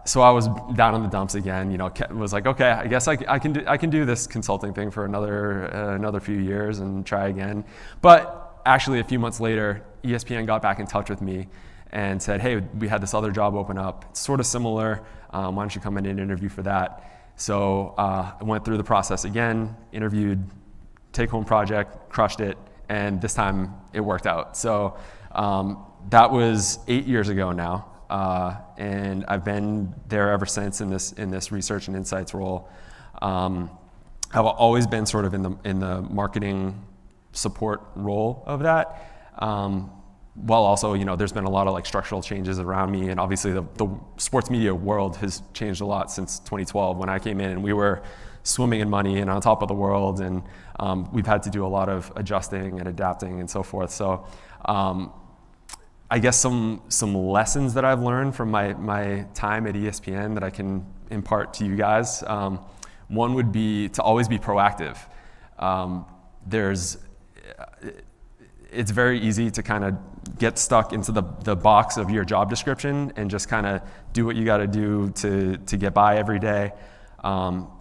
so I was down in the dumps again, was like, okay, I guess I can do this consulting thing for another few years and try again. But actually a few months later, ESPN got back in touch with me and said, hey, we had this other job open up. It's sort of similar. Why don't you come in and interview for that? So I went through the process again, interviewed, take-home project, crushed it, and this time it worked out. So that was 8 years ago now, and I've been there ever since in this research and insights role. I've always been sort of in the marketing support role of that. While also, there's been a lot of like structural changes around me, and obviously the sports media world has changed a lot since 2012 when I came in, and we were swimming in money and on top of the world, and we've had to do a lot of adjusting and adapting and so forth. So I guess some lessons that I've learned from my time at ESPN that I can impart to you guys. One would be to always be proactive. It's very easy to kind of get stuck into the box of your job description and just kind of do what you got to do to get by every day.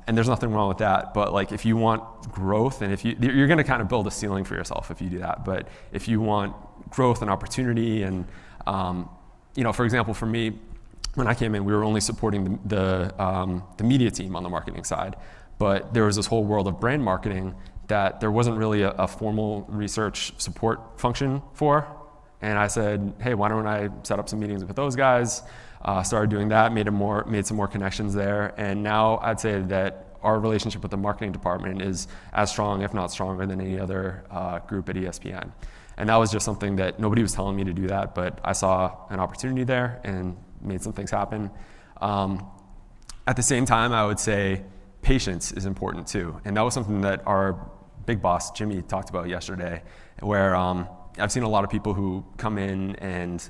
And there's nothing wrong with that, but like if you want growth, and you're going to kind of build a ceiling for yourself if you do that. But if you want growth and opportunity, and for example, for me, when I came in, we were only supporting the media team on the marketing side, but there was this whole world of brand marketing that there wasn't really a formal research support function for. And I said, hey, why don't I set up some meetings with those guys? Started doing that, made some more connections there, and now I'd say that our relationship with the marketing department is as strong, if not stronger, than any other group at ESPN. And that was just something that nobody was telling me to do that, but I saw an opportunity there and made some things happen. At the same time, I would say patience is important too, and that was something that our big boss, Jimmy, talked about yesterday, where I've seen a lot of people who come in and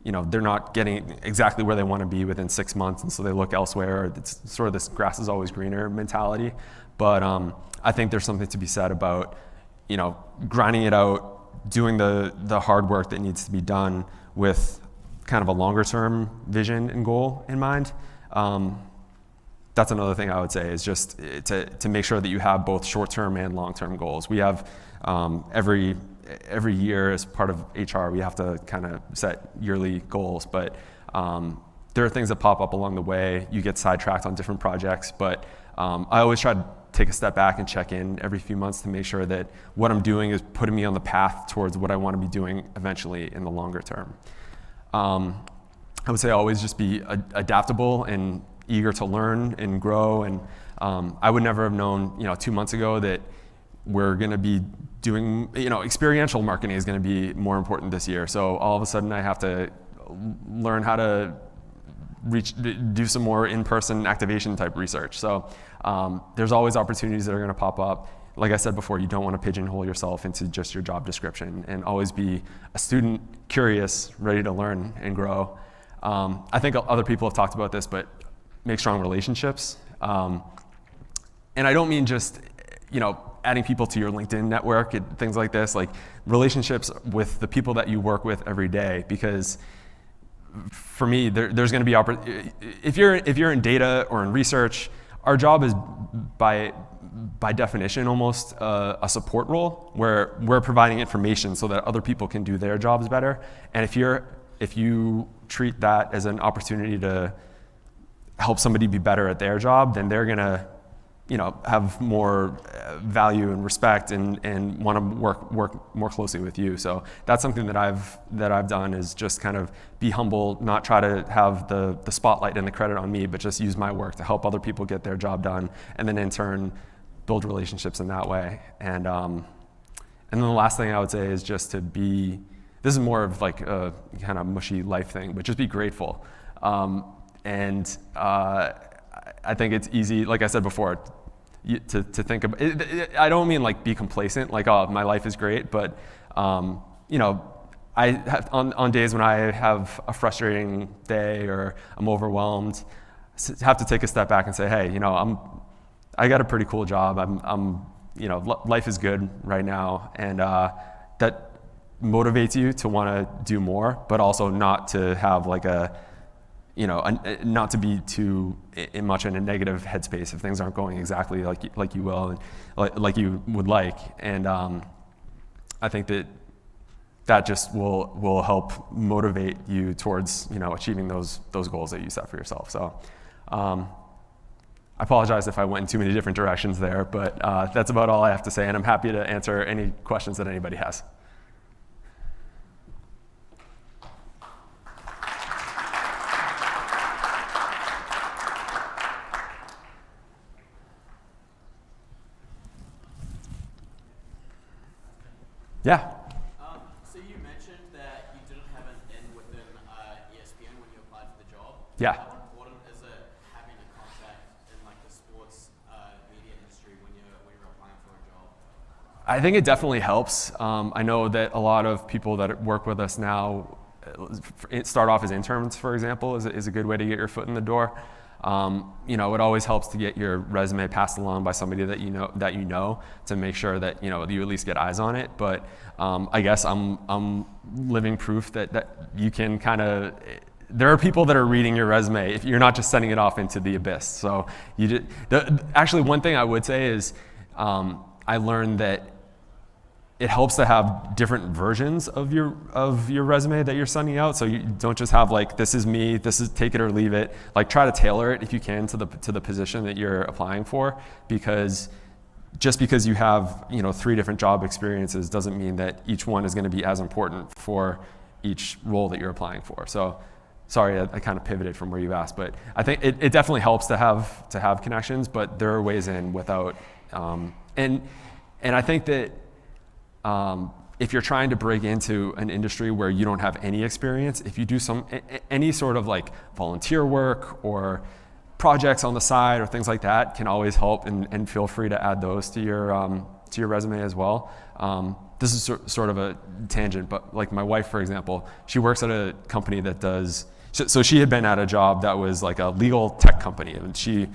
they're not getting exactly where they want to be within 6 months, and so they look elsewhere. It's sort of this grass is always greener mentality. But I think there's something to be said about, grinding it out, doing the hard work that needs to be done with kind of a longer term vision and goal in mind. That's another thing I would say, is just to make sure that you have both short term and long term goals. We have every year as part of HR, we have to kind of set yearly goals, but there are things that pop up along the way. You get sidetracked on different projects, but I always try to take a step back and check in every few months to make sure that what I'm doing is putting me on the path towards what I want to be doing eventually in the longer term. I would say always just be adaptable and eager to learn and grow, and I would never have known 2 months ago that we're going to be doing, experiential marketing is going to be more important this year. So all of a sudden I have to learn how to do some more in-person activation type research. So there's always opportunities that are going to pop up. Like I said before, you don't want to pigeonhole yourself into just your job description, and always be a student, curious, ready to learn and grow. I think other people have talked about this, but make strong relationships. And I don't mean just, adding people to your LinkedIn network and things like this, like relationships with the people that you work with every day. Because for me, there's going to be if you're in data or in research, our job is by definition almost a support role, where we're providing information so that other people can do their jobs better. And if you treat that as an opportunity to help somebody be better at their job, then they're going to have more value and respect and want to work more closely with you. So that's something that I've done, is just kind of be humble, not try to have the spotlight and the credit on me, but just use my work to help other people get their job done, and then in turn build relationships in that way. And then the last thing I would say is just to be, this is more of like a kind of mushy life thing, but just be grateful. I think it's easy, like I said before, to think about it. I don't mean like be complacent, like, oh, my life is great, but I have, on days when I have a frustrating day or I'm overwhelmed, have to take a step back and say, hey, I got a pretty cool job. Life is good right now, and that motivates you to want to do more, but also not to have like not to be too much in a negative headspace if things aren't going exactly like you will and like you would like. And I think that just will help motivate you towards achieving those goals that you set for yourself. So I apologize if I went in too many different directions there, but that's about all I have to say, and I'm happy to answer any questions that anybody has. Yeah. So you mentioned that you didn't have an in within ESPN when you applied for the job. Yeah. How important is it having a contact in like the sports media industry when you're applying for a job? I think it definitely helps. I know that a lot of people that work with us now start off as interns, for example, is a good way to get your foot in the door. It always helps to get your resume passed along by somebody that you know to make sure that you at least get eyes on it. But I guess I'm living proof that you can kind of there are people that are reading your resume if you're not just sending it off into the abyss. So actually, one thing I would say is I learned that it helps to have different versions of your resume that you're sending out. So you don't just have like, this is me, this is take it or leave it. Like, try to tailor it if you can to the position that you're applying for, because just because you have 3 different job experiences doesn't mean that each one is going to be as important for each role that you're applying for. So sorry, I kind of pivoted from where you asked, but I think it definitely helps to have connections, but there are ways in without. And I think that if you're trying to break into an industry where you don't have any experience, if you do any sort of like volunteer work or projects on the side or things like that, can always help, and feel free to add those to your resume as well. This is sort of a tangent, but like my wife, for example, she works at a company that does, so she had been at a job that was like a legal tech company, and she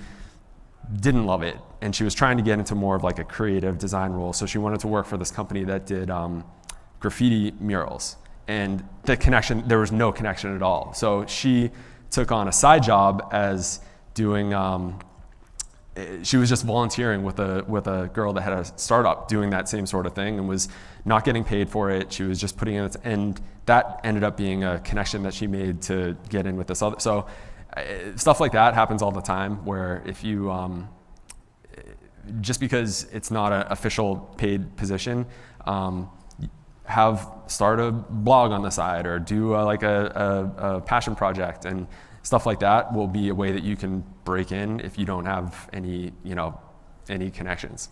didn't love it, and she was trying to get into more of like a creative design role. So she wanted to work for this company that did graffiti murals, and there was no connection at all. So she took on a side job as doing, she was just volunteering with a girl that had a startup doing that same sort of thing, and was not getting paid for it. She was just putting in it, and that ended up being a connection that she made to get in with this other. So stuff like that happens all the time, where if you, just because it's not an official paid position, start a blog on the side, or do a passion project, and stuff like that will be a way that you can break in if you don't have any connections.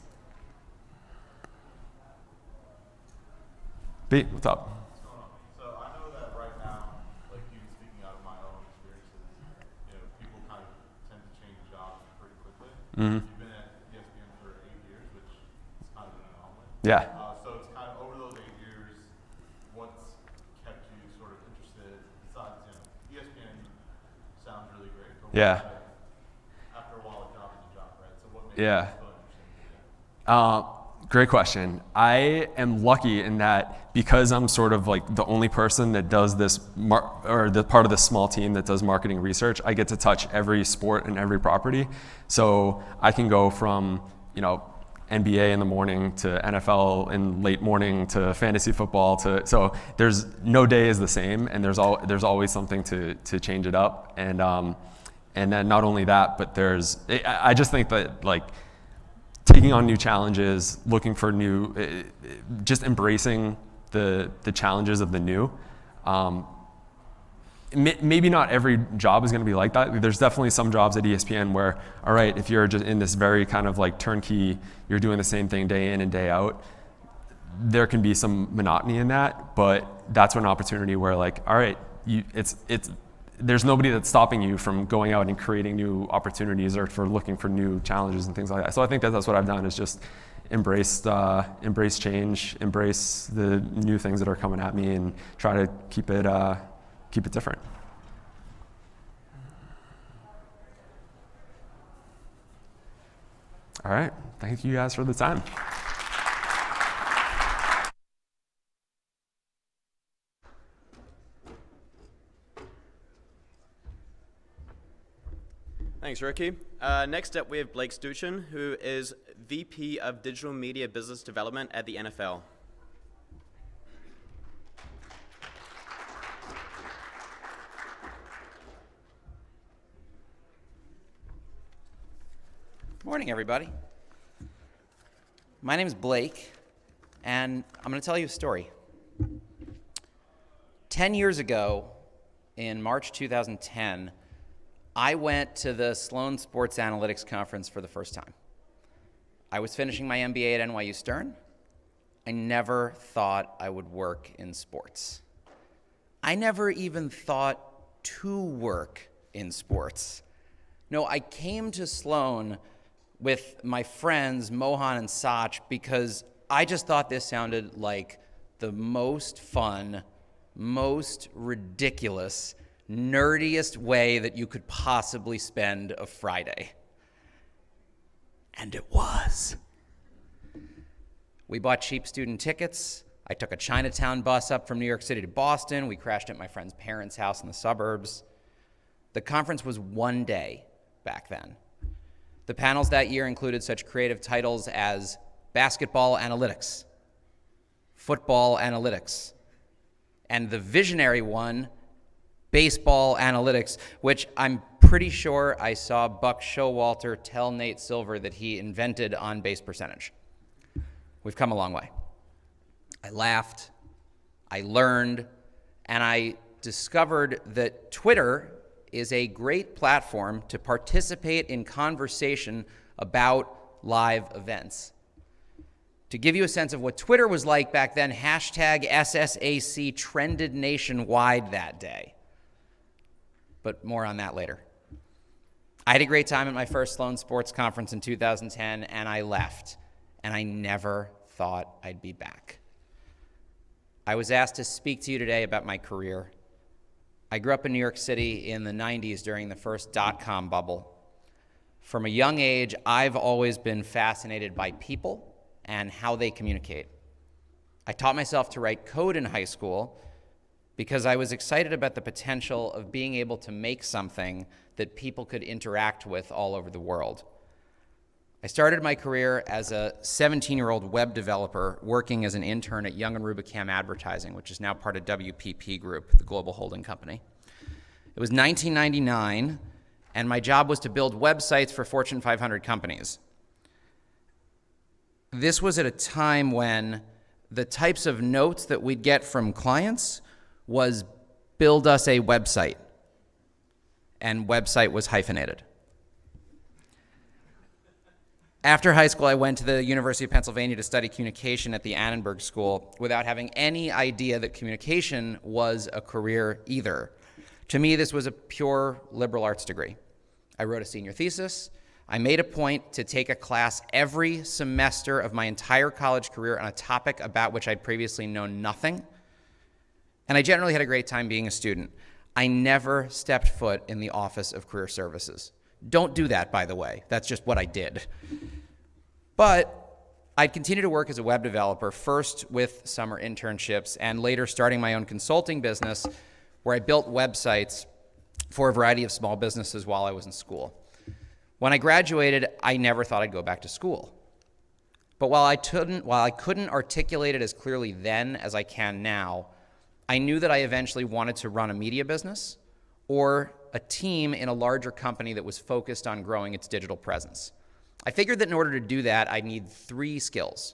B, what's up? So I know that right now, like even speaking out of my own experiences, people kind of tend to change jobs pretty quickly. Mm-hmm. You've been at ESPN for 8 years, which is kind of an anomaly. Yeah. So it's kind of over those 8 years, what's kept you sort of interested besides, ESPN sounds really great. But Yeah. After a while, a job is a job, right? So what makes Yeah. it so interesting? Great question. I am lucky in that, because I'm sort of like the only person that does this, or the part of this small team that does marketing research, I get to touch every sport and every property. So I can go from, NBA in the morning to NFL in late morning to fantasy football so there's no day is the same, and there's always something to change it up. And then not only that, but I just think that like taking on new challenges, looking for new, just embracing the challenges of the new. Maybe not every job is going to be like that. There's definitely some jobs at ESPN where, all right, if you're just in this very kind of like turnkey, you're doing the same thing day in and day out, there can be some monotony in that. But that's an opportunity where, like, all right, there's nobody that's stopping you from going out and creating new opportunities, or for looking for new challenges and things like that. So I think that's what I've done, is just embrace change, embrace the new things that are coming at me, and try to keep it different. All right, thank you guys for the time. Thanks, Ricky. Next up, we have Blake Stuchin, who is VP of Digital Media Business Development at the NFL. Morning, everybody. My name is Blake, and I'm going to tell you a story. 10 years ago, in March 2010, I went to the Sloan Sports Analytics Conference for the first time. I was finishing my MBA at NYU Stern. I never thought I would work in sports. I never even thought to work in sports. No, I came to Sloan with my friends Mohan and Sach because I just thought this sounded like the most fun, most ridiculous, nerdiest way that you could possibly spend a Friday. And it was. We bought cheap student tickets. I took a Chinatown bus up from New York City to Boston. We crashed at my friend's parents' house in the suburbs. The conference was one day back then. The panels that year included such creative titles as Basketball Analytics, Football Analytics, and the visionary one, Baseball Analytics, which I'm pretty sure I saw Buck Showalter tell Nate Silver that he invented on base percentage. We've come a long way. I laughed, I learned, and I discovered that Twitter is a great platform to participate in conversation about live events. To give you a sense of what Twitter was like back then, hashtag SSAC trended nationwide that day. But more on that later. I had a great time at my first Sloan Sports Conference in 2010, and I left, and I never thought I'd be back. I was asked to speak to you today about my career. I grew up in New York City in the 90s during the first dot-com bubble. From a young age, I've always been fascinated by people and how they communicate. I taught myself to write code in high school because I was excited about the potential of being able to make something that people could interact with all over the world. I started my career as a 17-year-old web developer working as an intern at Young & Rubicam Advertising, which is now part of WPP Group, the global holding company. It was 1999, and my job was to build websites for Fortune 500 companies. This was at a time when the types of notes that we'd get from clients was build us a website, and website was hyphenated. After high school, I went to the University of Pennsylvania to study communication at the Annenberg School without having any idea that communication was a career either. To me, this was a pure liberal arts degree. I wrote a senior thesis. I made a point to take a class every semester of my entire college career on a topic about which I'd previously known nothing. And I generally had a great time being a student. I never stepped foot in the Office of Career Services. Don't do that, by the way. That's just what I did. But I'd continue to work as a web developer, first with summer internships and later starting my own consulting business where I built websites for a variety of small businesses while I was in school. When I graduated, I never thought I'd go back to school. But while I couldn't articulate it as clearly then as I can now, I knew that I eventually wanted to run a media business or a team in a larger company that was focused on growing its digital presence. I figured that in order to do that, I'd need 3 skills.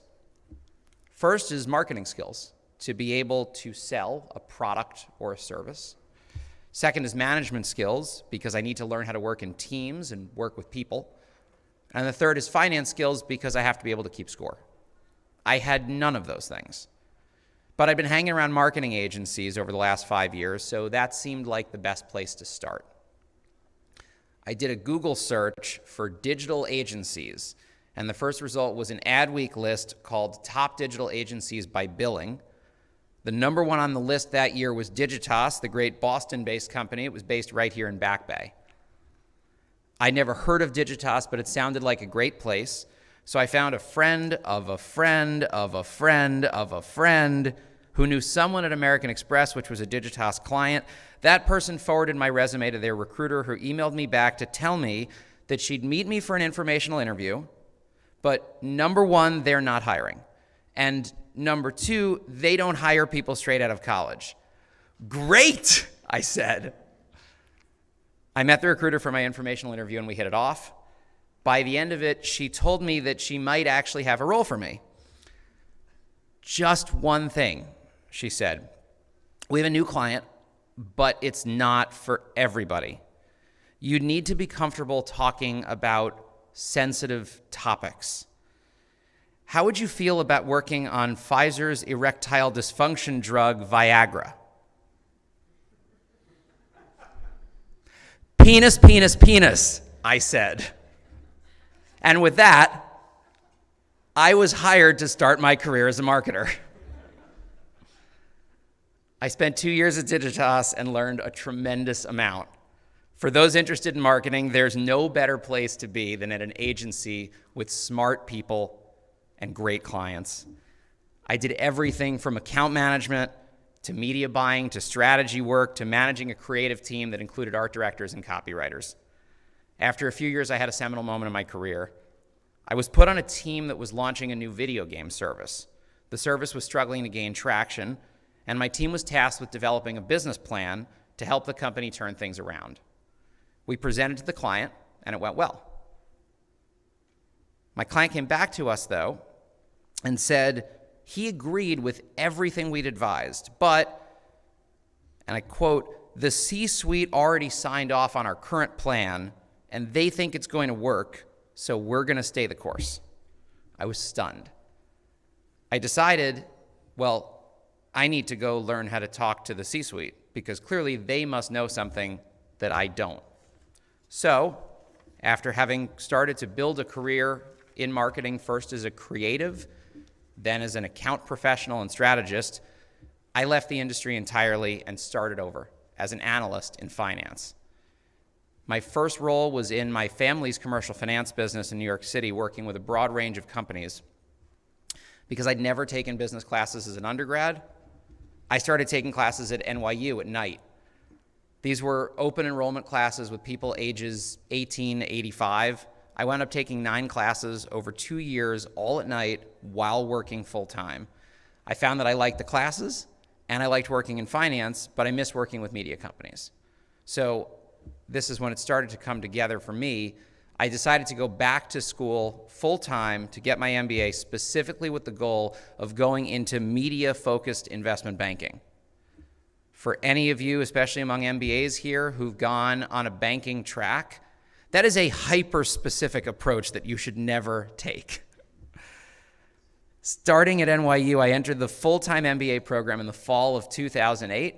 First is marketing skills, to be able to sell a product or a service. Second is management skills, because I need to learn how to work in teams and work with people. And the third is finance skills, because I have to be able to keep score. I had none of those things. But I've been hanging around marketing agencies over the last 5 years, so that seemed like the best place to start. I did a Google search for digital agencies, and the first result was an Adweek list called Top Digital Agencies by Billing. The number 1 on the list that year was Digitas, the great Boston-based company. It was based right here in Back Bay. I'd never heard of Digitas, but it sounded like a great place. So I found a friend of a friend of a friend of a friend who knew someone at American Express, which was a Digitas client. That person forwarded my resume to their recruiter, who emailed me back to tell me that she'd meet me for an informational interview, but number 1, they're not hiring. And number 2, they don't hire people straight out of college. Great, I said. I met the recruiter for my informational interview and we hit it off. By the end of it, she told me that she might actually have a role for me. Just one thing, she said. We have a new client, but it's not for everybody. You need to be comfortable talking about sensitive topics. How would you feel about working on Pfizer's erectile dysfunction drug, Viagra? Penis, penis, penis, I said. And with that, I was hired to start my career as a marketer. I spent 2 years at Digitas and learned a tremendous amount. For those interested in marketing, there's no better place to be than at an agency with smart people and great clients. I did everything from account management to media buying, to strategy work, to managing a creative team that included art directors and copywriters. After a few years, I had a seminal moment in my career. I was put on a team that was launching a new video game service. The service was struggling to gain traction, and my team was tasked with developing a business plan to help the company turn things around. We presented to the client, and it went well. My client came back to us, though, and said he agreed with everything we'd advised, but, and I quote, "The C-suite already signed off on our current plan, and they think it's going to work, so we're going to stay the course." I was stunned. I decided, well, I need to go learn how to talk to the C-suite, because clearly they must know something that I don't. So, after having started to build a career in marketing, first as a creative, then as an account professional and strategist, I left the industry entirely and started over as an analyst in finance. My first role was in my family's commercial finance business in New York City, working with a broad range of companies. Because I'd never taken business classes as an undergrad, I started taking classes at NYU at night. These were open enrollment classes with people ages 18 to 85. I wound up taking 9 classes over 2 years, all at night, while working full-time. I found that I liked the classes, and I liked working in finance, but I missed working with media companies. So this is when it started to come together for me. I decided to go back to school full-time to get my MBA, specifically with the goal of going into media-focused investment banking. For any of you, especially among MBAs here, who've gone on a banking track, that is a hyper-specific approach that you should never take. Starting at NYU, I entered the full-time MBA program in the fall of 2008.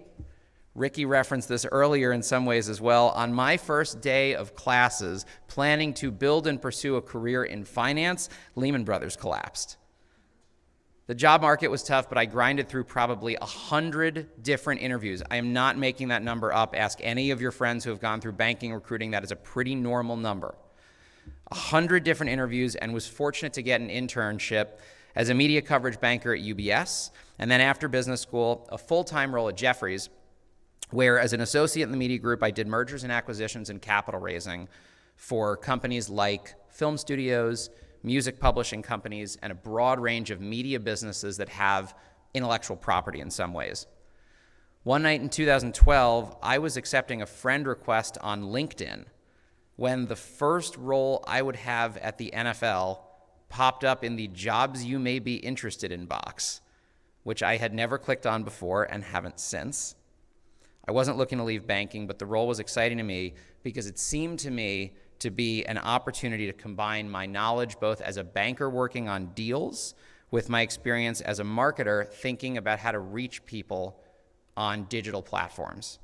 Ricky referenced this earlier in some ways as well. On my first day of classes, planning to build and pursue a career in finance, Lehman Brothers collapsed. The job market was tough, but I grinded through probably 100 different interviews. I am not making that number up. Ask any of your friends who have gone through banking recruiting. That is a pretty normal number. 100 different interviews, and was fortunate to get an internship as a media coverage banker at UBS, and then after business school, a full-time role at Jefferies, where as an associate in the media group, I did mergers and acquisitions and capital raising for companies like film studios, music publishing companies, and a broad range of media businesses that have intellectual property in some ways. One night in 2012, I was accepting a friend request on LinkedIn when the first role I would have at the NFL popped up in the jobs you may be interested in box, which I had never clicked on before and haven't since. I wasn't looking to leave banking, but the role was exciting to me because it seemed to me to be an opportunity to combine my knowledge both as a banker working on deals with my experience as a marketer thinking about how to reach people on digital platforms.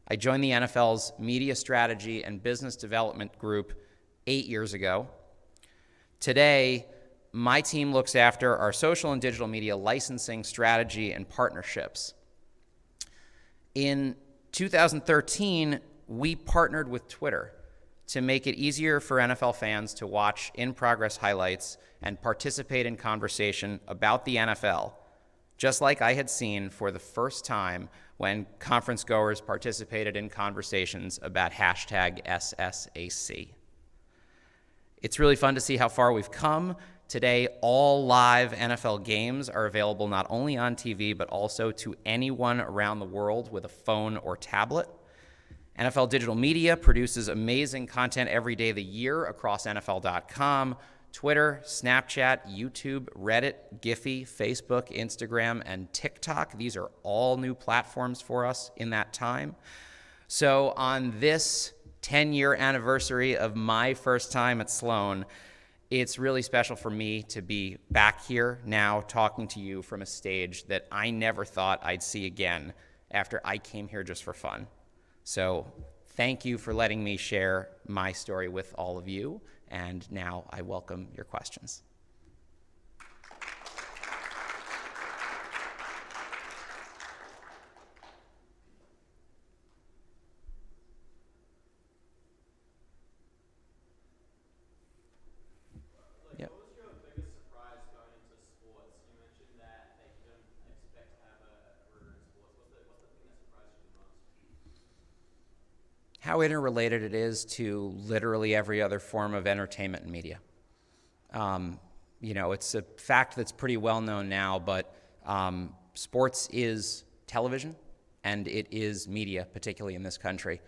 I joined the NFL's media strategy and business development group 8 years ago. Today, my team looks after our social and digital media licensing strategy and partnerships. In 2013, we partnered with Twitter to make it easier for NFL fans to watch in-progress highlights and participate in conversation about the NFL, just like I had seen for the first time when conference goers participated in conversations about hashtag SSAC. It's really fun to see how far we've come. Today, all live NFL games are available not only on TV, but also to anyone around the world with a phone or tablet. NFL Digital Media produces amazing content every day of the year across NFL.com, Twitter, Snapchat, YouTube, Reddit, Giphy, Facebook, Instagram, and TikTok. These are all new platforms for us in that time. So on this 10-year anniversary of my first time at Sloan, it's really special for me to be back here now talking to you from a stage that I never thought I'd see again after I came here just for fun. So thank you for letting me share my story with all of you, and now I welcome your questions. Yep. What was your biggest surprise going into sports? You mentioned that you don't expect to have a career in sports. how interrelated it is to literally every other form of entertainment and media. It's a fact that's pretty well known now, but sports is television and it is media, particularly in this country.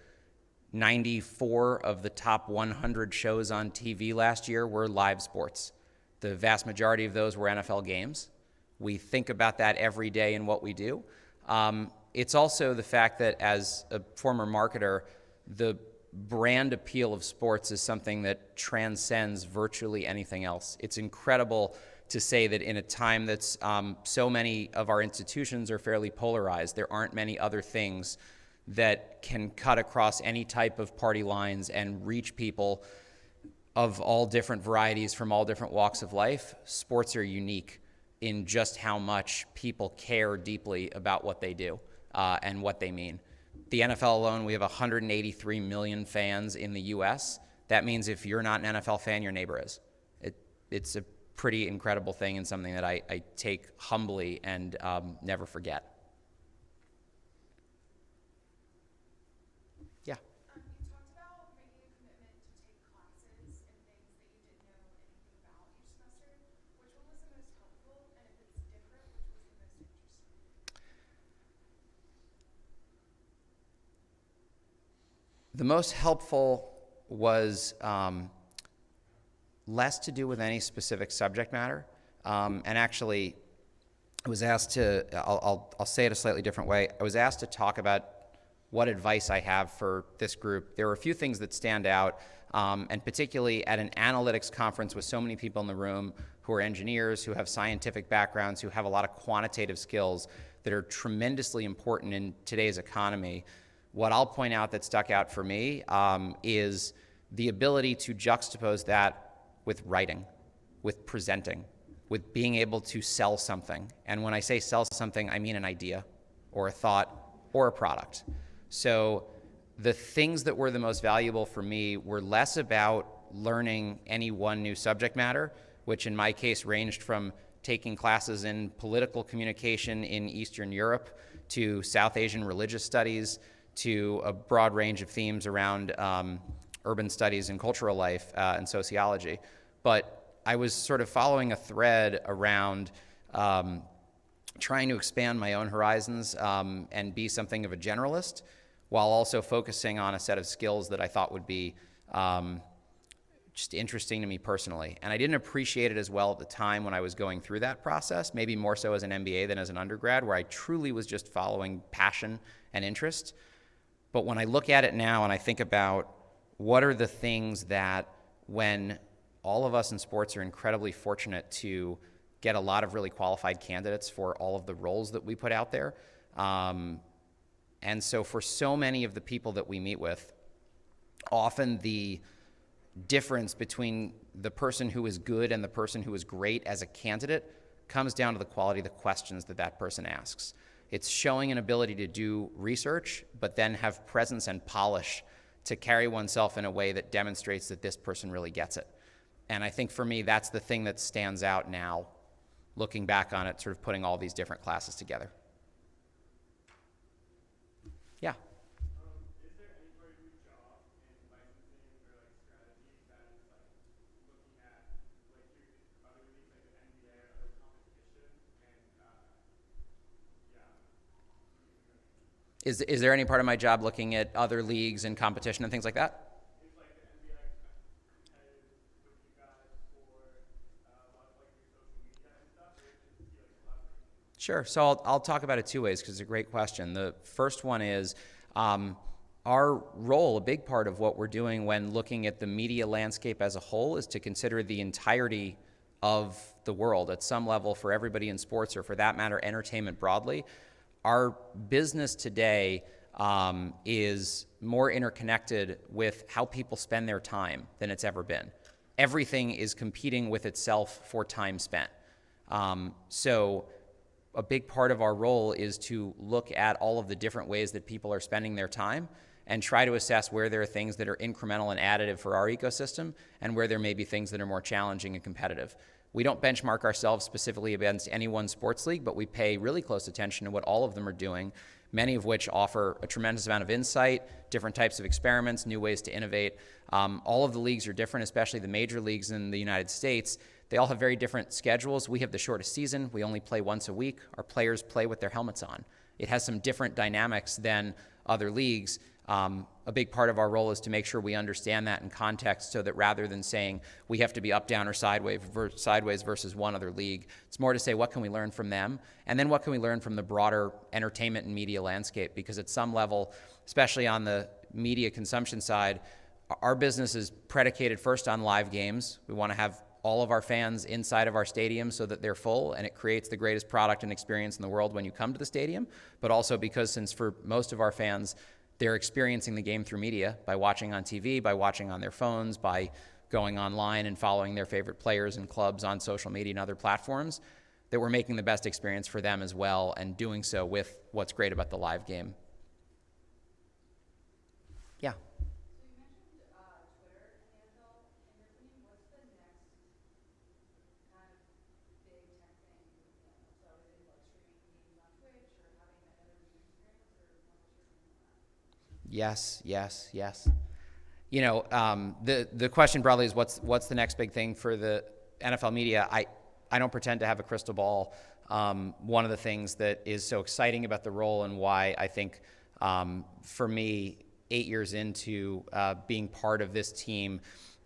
94 of the top 100 shows on TV last year were live sports. The vast majority of those were NFL games. We think about that every day in what we do. It's also the fact that as a former marketer, the brand appeal of sports is something that transcends virtually anything else. It's incredible to say that in a time that's so many of our institutions are fairly polarized, there aren't many other things that can cut across any type of party lines and reach people of all different varieties from all different walks of life. Sports are unique in just how much people care deeply about what they do and what they mean. The NFL alone, we have 183 million fans in the US. That means if you're not an NFL fan, your neighbor is. It's a pretty incredible thing and something that I take humbly and never forget. Yeah. You talked about making a commitment to take classes and things that you didn't know anything about each semester. Which one was the most helpful? And if it's different, which was the most interesting? The most helpful was less to do with any specific subject matter. And actually, I was asked to, I'll say it a slightly different way. I was asked to talk about what advice I have for this group. There are a few things that stand out, and particularly at an analytics conference with so many people in the room who are engineers, who have scientific backgrounds, who have a lot of quantitative skills that are tremendously important in today's economy. What I'll point out that stuck out for me is the ability to juxtapose that with writing, with presenting, with being able to sell something. And when I say sell something, I mean an idea or a thought or a product. So the things that were the most valuable for me were less about learning any one new subject matter, which in my case ranged from taking classes in political communication in Eastern Europe to South Asian religious studies to a broad range of themes around urban studies and cultural life and sociology. But I was sort of following a thread around trying to expand my own horizons and be something of a generalist while also focusing on a set of skills that I thought would be just interesting to me personally. And I didn't appreciate it as well at the time when I was going through that process, maybe more so as an MBA than as an undergrad, where I truly was just following passion and interest. But when I look at it now and I think about what are the things that when all of us in sports are incredibly fortunate to get a lot of really qualified candidates for all of the roles that we put out there. And so for so many of the people that we meet with, often the difference between the person who is good and the person who is great as a candidate comes down to the quality of the questions that that person asks. It's showing an ability to do research, but then have presence and polish to carry oneself in a way that demonstrates that this person really gets it. And I think for me, that's the thing that stands out now, looking back on it, sort of putting all these different classes together. Yeah. Is there any part of your job in licensing or like strategy that is like looking at like your other leagues like the NBA or other competition and Is there any part of my job looking at other leagues and competition and things like that? Is like the NBA competitive with you guys for a lot of like your social media and stuff, or is it like collaboration? Sure. So I'll talk about it two ways because it's a great question. The first one is our role, a big part of what we're doing when looking at the media landscape as a whole is to consider the entirety of the world at some level for everybody in sports or for that matter, entertainment broadly. Our business today is more interconnected with how people spend their time than it's ever been. Everything is competing with itself for time spent. So a big part of our role is to look at all of the different ways that people are spending their time and try to assess where there are things that are incremental and additive for our ecosystem and where there may be things that are more challenging and competitive. We don't benchmark ourselves specifically against any one sports league, but we pay really close attention to what all of them are doing many of which offer a tremendous amount of insight, different types of experiments, new ways to innovate. All of the leagues are different, especially the major leagues in the United States. They all have very different schedules. We have the shortest season. We only play once a week. Our players play with their helmets on. It has some different dynamics than other leagues. A big part of our role is to make sure we understand that in context so that rather than saying we have to be up, down, or sideways versus one other league, it's more to say what can we learn from them, and then what can we learn from the broader entertainment and media landscape, because at some level, especially on the media consumption side, our business is predicated first on live games. We want to have all of our fans inside of our stadium so that they're full, and it creates the greatest product and experience in the world when you come to the stadium, but also because since for most of our fans, they're experiencing the game through media by watching on TV, by watching on their phones, by going online and following their favorite players and clubs on social media and other platforms, that we're making the best experience for them as well and doing so with what's great about the live game. Yeah. Yes. You know, the question broadly is what's the next big thing for the NFL media? I don't pretend to have a crystal ball. One of the things that is so exciting about the role and why I think for me, 8 years into being part of this team,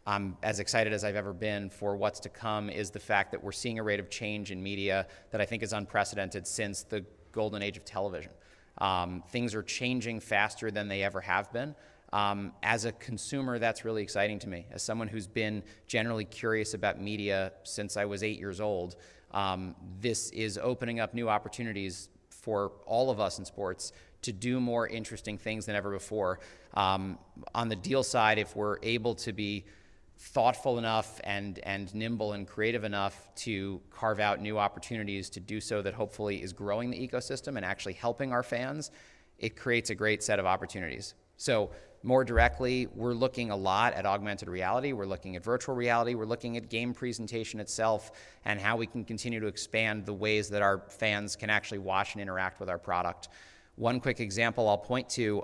I'm as excited as I've ever been for what's to come is the fact that we're seeing a rate of change in media that I think is unprecedented since the golden age of television. Things are changing faster than they ever have been. As a consumer, that's really exciting to me. As someone who's been generally curious about media since I was 8 years old, this is opening up new opportunities for all of us in sports to do more interesting things than ever before. On the deal side, if we're able to be thoughtful enough and nimble and creative enough to carve out new opportunities to do so that hopefully is growing the ecosystem and actually helping our fans, it creates a great set of opportunities. So more directly, we're looking a lot at augmented reality, we're looking at virtual reality, we're looking at game presentation itself and how we can continue to expand the ways that our fans can actually watch and interact with our product. One quick example I'll point to,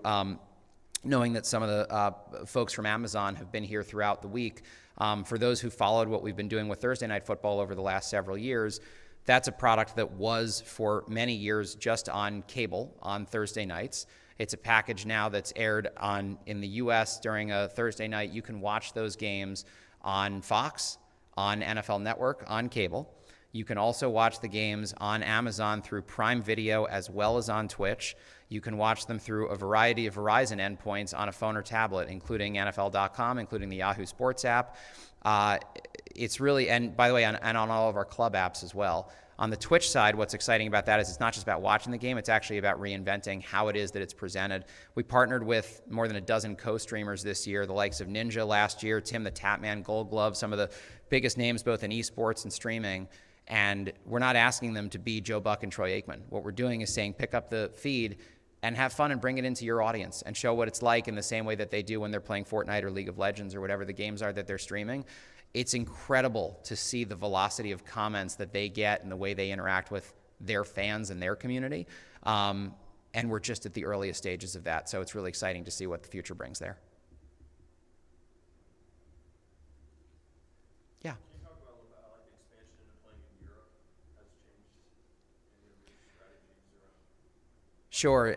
knowing that some of the folks from Amazon have been here throughout the week, for those who followed what we've been doing with Thursday Night Football over the last several years, that's a product that was for many years just on cable on Thursday nights. It's a package now that's aired in the US during a Thursday night. You can watch those games on Fox, on NFL Network, on cable. You can also watch the games on Amazon through Prime Video as well as on Twitch. You can watch them through a variety of Verizon endpoints on a phone or tablet, including NFL.com, including the Yahoo Sports app. It's really, and by the way, on all of our club apps as well. On the Twitch side, what's exciting about that is it's not just about watching the game, it's actually about reinventing how it is that it's presented. We partnered with more than a dozen co-streamers this year, the likes of Ninja last year, Tim the Tapman, Gold Glove, some of the biggest names both in esports and streaming. And we're not asking them to be Joe Buck and Troy Aikman. What we're doing is saying pick up the feed and have fun and bring it into your audience and show what it's like in the same way that they do when they're playing Fortnite or League of Legends or whatever the games are that they're streaming. It's incredible to see the velocity of comments that they get and the way they interact with their fans and their community. And we're just at the earliest stages of that. So it's really exciting to see what the future brings there. Yeah. Can you talk about a little bit how like expansion into playing in Europe has changed any of your strategies around? Sure.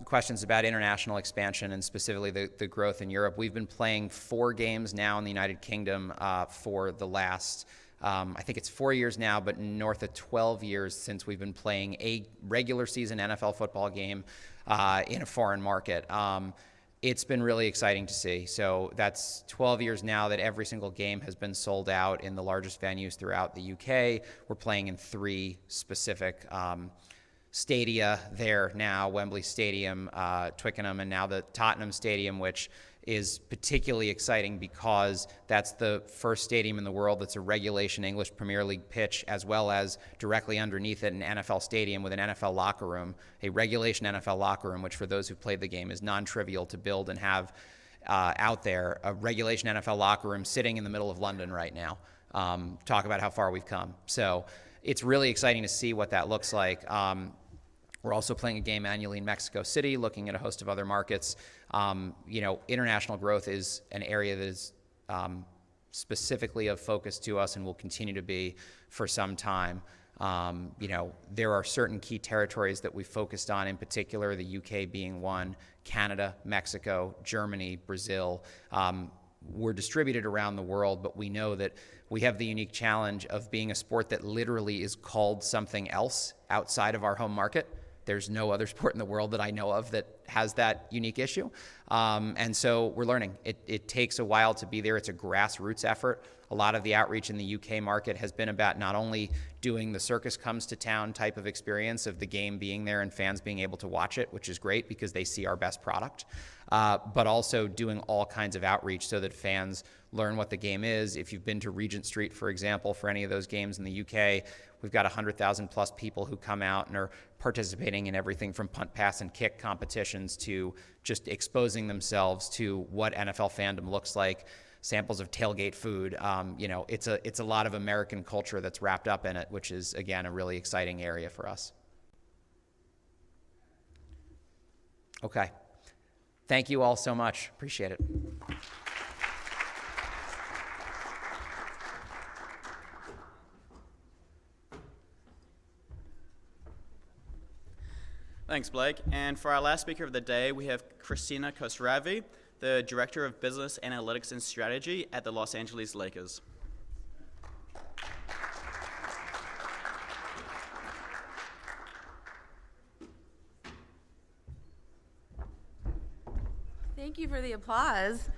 Questions about international expansion and specifically the growth in Europe. We've been playing 4 games now in the United Kingdom for the last, I think it's 4 years now, but north of 12 years since we've been playing a regular season NFL football game in a foreign market. It's been really exciting to see. So that's 12 years now that every single game has been sold out in the largest venues throughout the UK. We're playing in 3 specific stadia there now, Wembley Stadium, Twickenham, and now the Tottenham Stadium, which is particularly exciting because that's the first stadium in the world that's a regulation English Premier League pitch, as well as directly underneath it an NFL stadium with an NFL locker room, a regulation NFL locker room, which for those who've played the game is non-trivial to build and have out there, a regulation NFL locker room sitting in the middle of London right now. Talk about how far we've come. So it's really exciting to see what that looks like. We're also playing a game annually in Mexico City, looking at a host of other markets. International growth is an area that is specifically of focus to us and will continue to be for some time. There are certain key territories that we focused on, in particular, the UK being one, Canada, Mexico, Germany, Brazil. We're distributed around the world, but we know that we have the unique challenge of being a sport that literally is called something else outside of our home market. There's no other sport in the world that I know of that has that unique issue. And so we're learning. It takes a while to be there. It's a grassroots effort. A lot of the outreach in the UK market has been about not only doing the circus comes to town type of experience of the game being there and fans being able to watch it, which is great because they see our best product, but also doing all kinds of outreach so that fans learn what the game is. If you've been to Regent Street, for example, for any of those games in the UK, we've got 100,000 plus people who come out and are participating in everything from punt, pass, and kick competitions to just exposing themselves to what NFL fandom looks like, samples of tailgate food. It's a lot of American culture that's wrapped up in it, which is, again, a really exciting area for us. Okay. Thank you all so much. Appreciate it. Thanks, Blake. And for our last speaker of the day, we have Christina Khosravi, the Director of Business Analytics and Strategy at the Los Angeles Lakers. Thank you for the applause.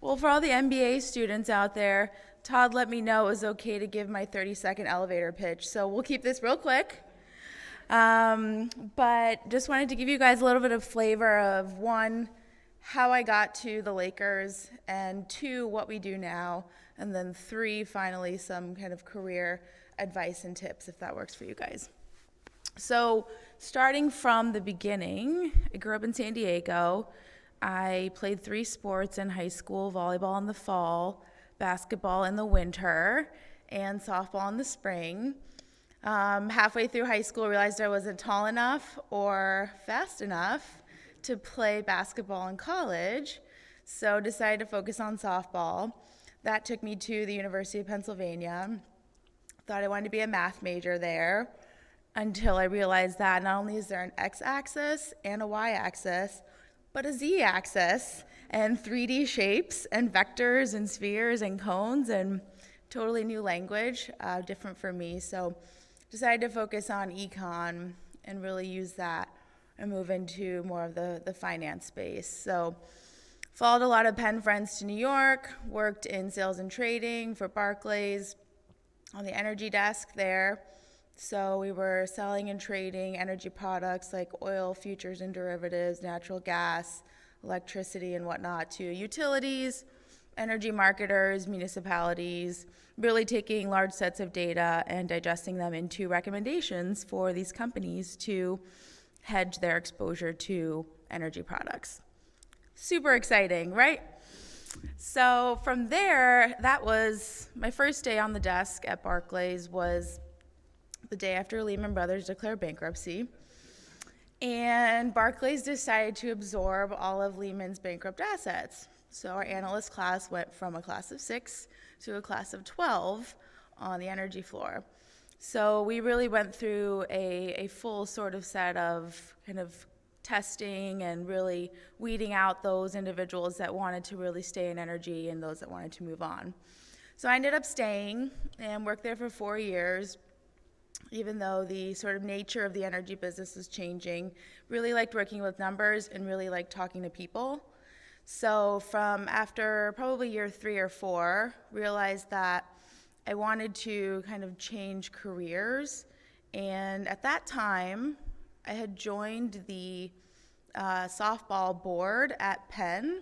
Well, for all the MBA students out there, Todd let me know it was okay to give my 30-second elevator pitch, so we'll keep this real quick. But just wanted to give you guys a little bit of flavor of, one, how I got to the Lakers, and two, what we do now, and then three, finally, some kind of career advice and tips, if that works for you guys. So starting from the beginning, I grew up in San Diego. I played 3 sports in high school: volleyball in the fall, basketball in the winter, and softball in the spring. Halfway through high school, I realized I wasn't tall enough or fast enough to play basketball in college, so decided to focus on softball. That took me to the University of Pennsylvania. Thought I wanted to be a math major there until I realized that not only is there an x-axis and a y-axis, but a z-axis and 3D shapes and vectors and spheres and cones, and totally new language, different for me. So decided to focus on econ and really use that and move into more of the finance space. So followed a lot of Penn friends to New York, worked in sales and trading for Barclays on the energy desk there. So we were selling and trading energy products like oil, futures and derivatives, natural gas, electricity and whatnot to utilities, energy marketers, municipalities, really taking large sets of data and digesting them into recommendations for these companies to hedge their exposure to energy products. Super exciting, right? So from there, that was my first day on the desk at Barclays. Was the day after Lehman Brothers declared bankruptcy. And Barclays decided to absorb all of Lehman's bankrupt assets. So our analyst class went from a class of 6 to a class of 12 on the energy floor. So we really went through a full sort of set of kind of testing and really weeding out those individuals that wanted to really stay in energy and those that wanted to move on. So I ended up staying and worked there for 4 years, even though the sort of nature of the energy business was changing. Really liked working with numbers and really liked talking to people. So from after probably year 3 or 4, realized that I wanted to kind of change careers. And at that time, I had joined the softball board at Penn.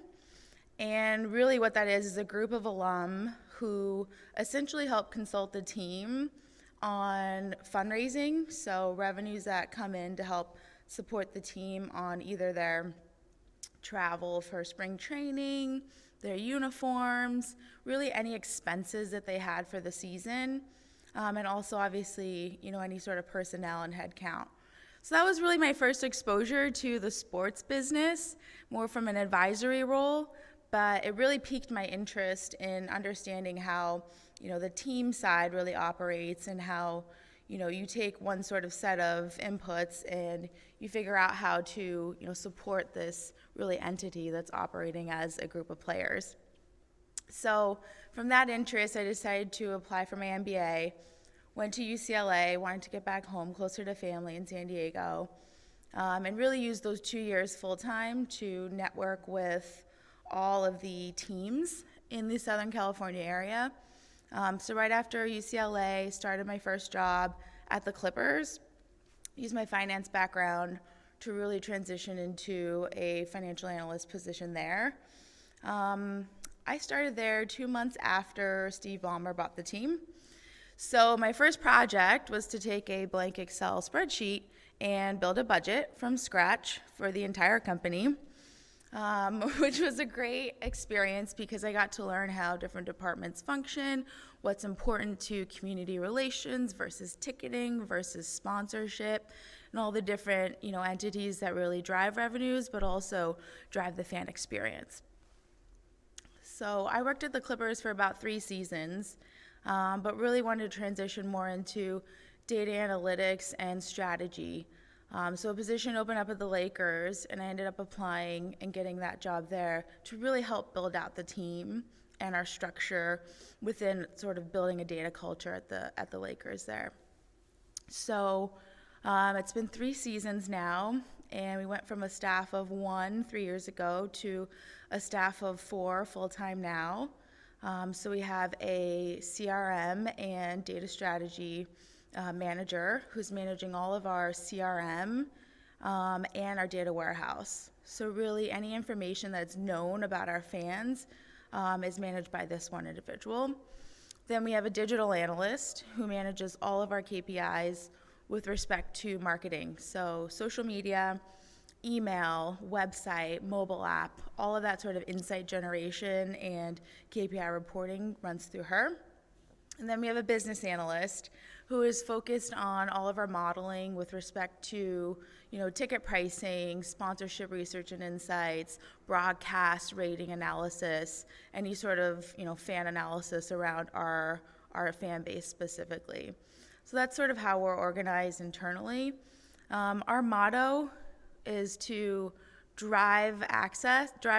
And really what that is a group of alum who essentially help consult the team on fundraising, so revenues that come in to help support the team on either their travel for spring training, their uniforms, really any expenses that they had for the season, and also obviously, any sort of personnel and head count. So that was really my first exposure to the sports business, more from an advisory role, but it really piqued my interest in understanding how, the team side really operates and how, you take one sort of set of inputs and you figure out how to, support this really entity that's operating as a group of players. So from that interest, I decided to apply for my MBA, went to UCLA, wanted to get back home closer to family in San Diego, and really used those 2 years full-time to network with all of the teams in the Southern California area. So right after UCLA, started my first job at the Clippers, used my finance background to really transition into a financial analyst position there. I started there 2 months after Steve Ballmer bought the team. So my first project was to take a blank Excel spreadsheet and build a budget from scratch for the entire company, which was a great experience because I got to learn how different departments function, what's important to community relations versus ticketing versus sponsorship, and all the different entities that really drive revenues but also drive the fan experience. So I worked at the Clippers for about 3 seasons, but really wanted to transition more into data analytics and strategy. So a position opened up at the Lakers, and I ended up applying and getting that job there to really help build out the team and our structure within sort of building a data culture at the Lakers there. So it's been 3 seasons now, and we went from a staff of 1 3 years ago to a staff of 4 full-time now. So we have a CRM and data strategy manager who's managing all of our CRM and our data warehouse. So really any information that's known about our fans is managed by this one individual. Then we have a digital analyst who manages all of our KPIs with respect to marketing. So social media, email, website, mobile app, all of that sort of insight generation and KPI reporting runs through her. And then we have a business analyst who is focused on all of our modeling with respect to, ticket pricing, sponsorship research and insights, broadcast rating analysis, any sort of, fan analysis around our fan base specifically. So that's sort of how we're organized internally. Our motto is to drive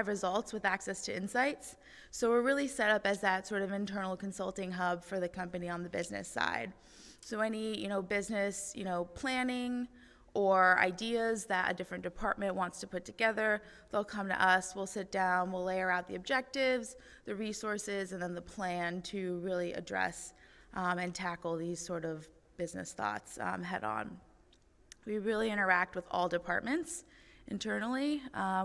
results with access to insights. So we're really set up as that sort of internal consulting hub for the company on the business side. So any, business, planning or ideas that a different department wants to put together, they'll come to us, we'll sit down, we'll layer out the objectives, the resources, and then the plan to really address and tackle these sort of business thoughts head on. We really interact with all departments internally.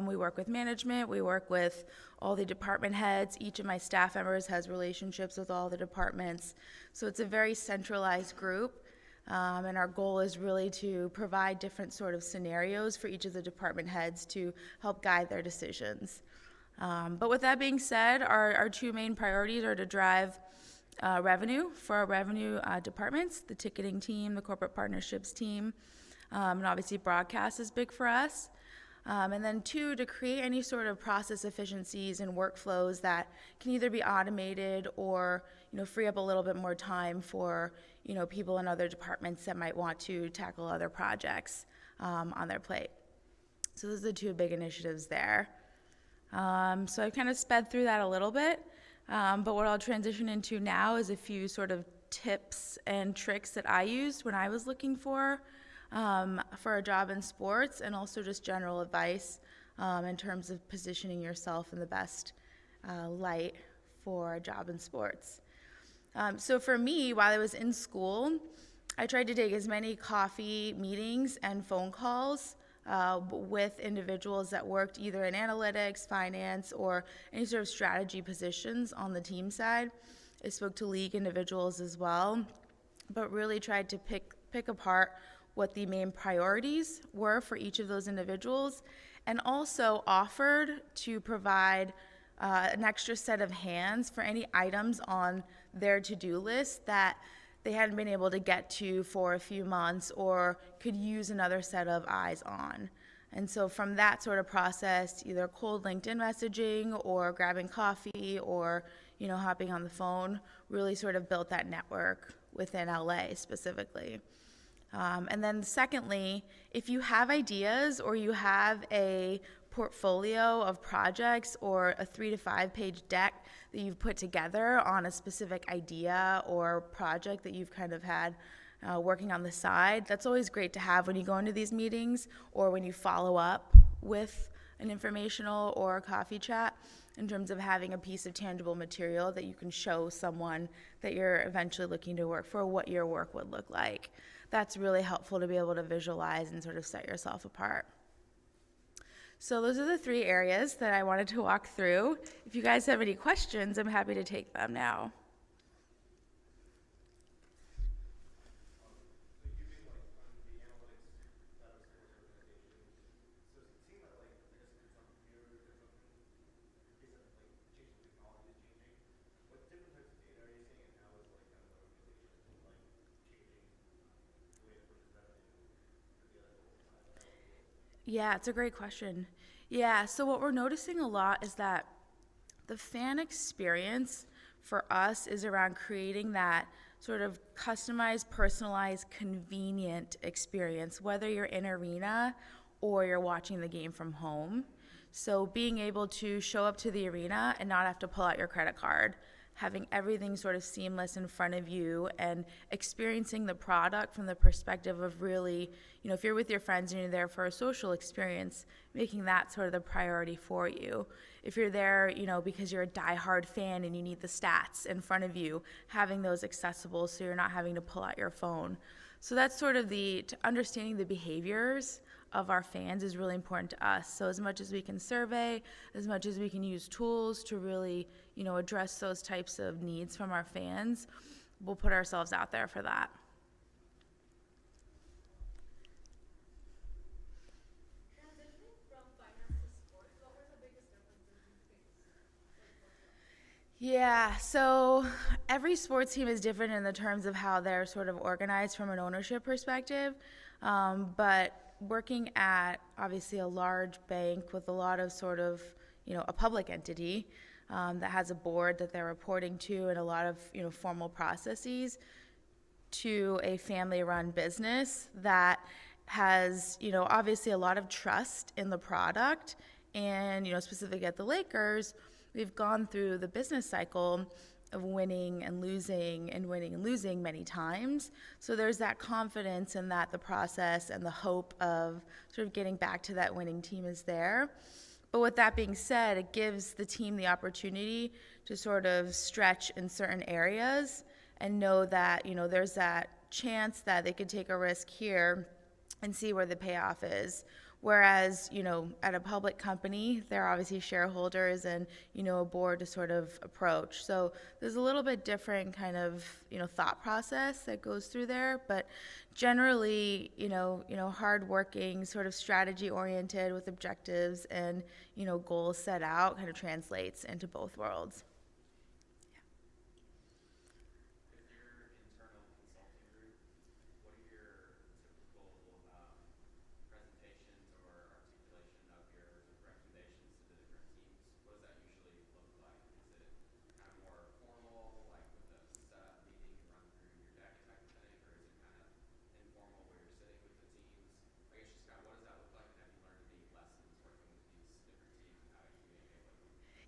We work with management, we work with all the department heads. Each of my staff members has relationships with all the departments. So it's a very centralized group, and our goal is really to provide different sort of scenarios for each of the department heads to help guide their decisions. But with that being said, our 2 main priorities are to drive revenue for our revenue departments, the ticketing team, the corporate partnerships team, and obviously broadcast is big for us. And then 2, to create any sort of process efficiencies and workflows that can either be automated or, free up a little bit more time for, people in other departments that might want to tackle other projects on their plate. So those are the 2 big initiatives there. So I've kind of sped through that a little bit, but what I'll transition into now is a few sort of tips and tricks that I used when I was looking for a job in sports, and also just general advice in terms of positioning yourself in the best light for a job in sports. So for me, while I was in school, I tried to take as many coffee meetings and phone calls with individuals that worked either in analytics, finance, or any sort of strategy positions on the team side. I spoke to league individuals as well, but really tried to pick apart what the main priorities were for each of those individuals, and also offered to provide an extra set of hands for any items on their to-do list that they hadn't been able to get to for a few months or could use another set of eyes on. And so from that sort of process, either cold LinkedIn messaging or grabbing coffee or, hopping on the phone, really sort of built that network within LA specifically. And then secondly, if you have ideas or you have a portfolio of projects or a 3 to 5 page deck that you've put together on a specific idea or project that you've kind of had working on the side, that's always great to have when you go into these meetings or when you follow up with an informational or a coffee chat, in terms of having a piece of tangible material that you can show someone that you're eventually looking to work for what your work would look like. That's really helpful to be able to visualize and sort of set yourself apart. So those are the 3 areas that I wanted to walk through. If you guys have any questions, I'm happy to take them now. Yeah, it's a great question. Yeah, so what we're noticing a lot is that the fan experience for us is around creating that sort of customized, personalized, convenient experience, whether you're in arena or you're watching the game from home. So being able to show up to the arena and not have to pull out your credit card, having everything sort of seamless in front of you and experiencing the product from the perspective of really, if you're with your friends and you're there for a social experience, making that sort of the priority for you. If you're there, because you're a diehard fan and you need the stats in front of you, having those accessible so you're not having to pull out your phone. So that's sort of understanding the behaviors of our fans is really important to us. So as much as we can survey, as much as we can use tools to really, address those types of needs from our fans, we'll put ourselves out there for that. Transitioning from finance to sports, what were the biggest differences you faced? Yeah, so every sports team is different in the terms of how they're sort of organized from an ownership perspective, but working at obviously a large bank with a lot of sort of, a public entity that has a board that they're reporting to and a lot of, formal processes, to a family-run business that has, obviously a lot of trust in the product. And, specifically at the Lakers, we've gone through the business cycle of winning and losing and winning and losing many times. So there's that confidence in that the process and the hope of sort of getting back to that winning team is there. But with that being said, it gives the team the opportunity to sort of stretch in certain areas and know that, there's that chance that they could take a risk here and see where the payoff is. Whereas, at a public company, there are obviously shareholders and, a board to sort of approach. So there's a little bit different kind of, thought process that goes through there. But generally, hardworking, sort of strategy-oriented with objectives and, goals set out kind of translates into both worlds.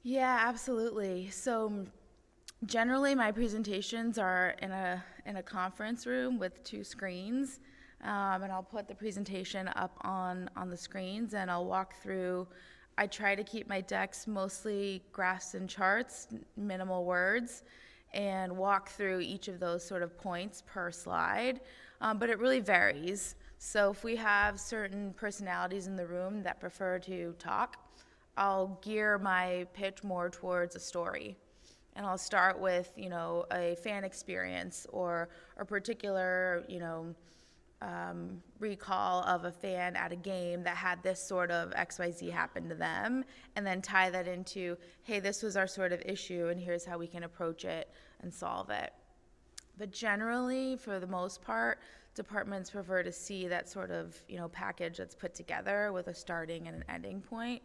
Yeah, absolutely. So generally my presentations are in a conference room with 2 screens, and I'll put the presentation up on the screens and I'll walk through. I try to keep my decks mostly graphs and charts, minimal words, and walk through each of those sort of points per slide, but it really varies. So if we have certain personalities in the room that prefer to talk, I'll gear my pitch more towards a story. And I'll start with, a fan experience or a particular, recall of a fan at a game that had this sort of XYZ happen to them, and then tie that into, hey, this was our sort of issue, and here's how we can approach it and solve it. But generally, for the most part, departments prefer to see that sort of, package that's put together with a starting and an ending point,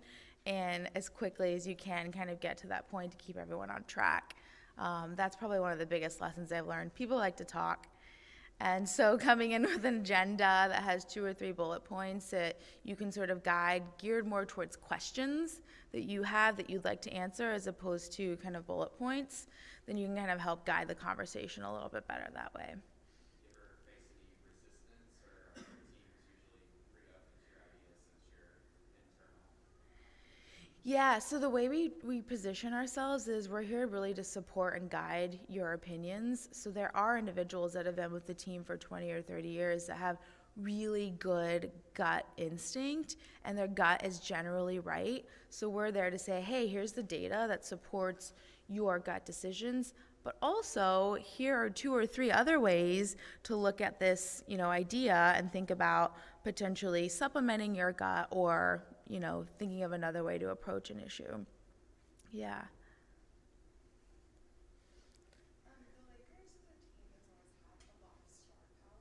and as quickly as you can kind of get to that point to keep everyone on track. That's probably one of the biggest lessons I've learned. People like to talk. And so coming in with an agenda that has 2 or 3 bullet points that you can sort of guide, geared more towards questions that you have that you'd like to answer as opposed to kind of bullet points, then you can kind of help guide the conversation a little bit better that way. Yeah, so the way we position ourselves is we're here really to support and guide your opinions. So there are individuals that have been with the team for 20 or 30 years that have really good gut instinct, and their gut is generally right. So we're there to say, hey, here's the data that supports your gut decisions, but also here are 2 or 3 other ways to look at this, idea and think about potentially supplementing your gut or thinking of another way to approach an issue. Yeah. The Lakers is a team that's always had a lot of star power.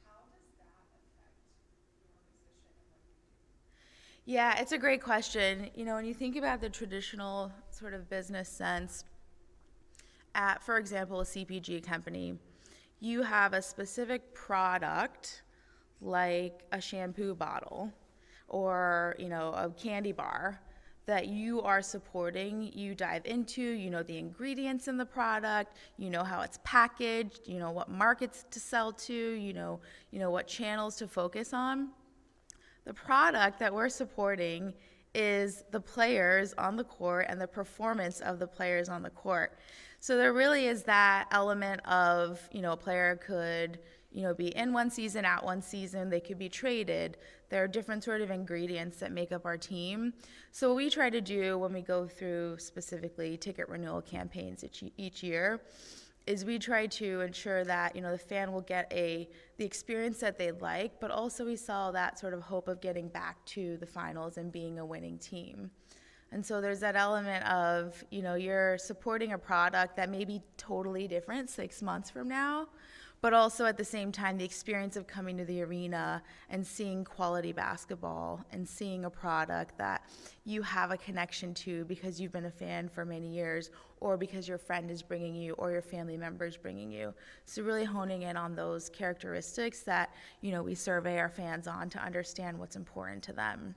How does that affect your position and what you do? Yeah, it's a great question. When you think about the traditional sort of business sense, at, for example, a CPG company, you have a specific product like a shampoo bottle or, a candy bar that you are supporting, you dive into, the ingredients in the product, how it's packaged, what markets to sell to, what channels to focus on. The product that we're supporting is the players on the court and the performance of the players on the court. So there really is that element of, a player could, be in one season, out one season, they could be traded. There are different sort of ingredients that make up our team. So what we try to do when we go through specifically ticket renewal campaigns each year is we try to ensure that, the fan will get the experience that they'd like, but also we saw that sort of hope of getting back to the finals and being a winning team. And so there's that element of, you're supporting a product that may be totally different 6 months from now, but also at the same time, the experience of coming to the arena and seeing quality basketball and seeing a product that you have a connection to because you've been a fan for many years or because your friend is bringing you or your family member is bringing you. So really honing in on those characteristics that, we survey our fans on to understand what's important to them.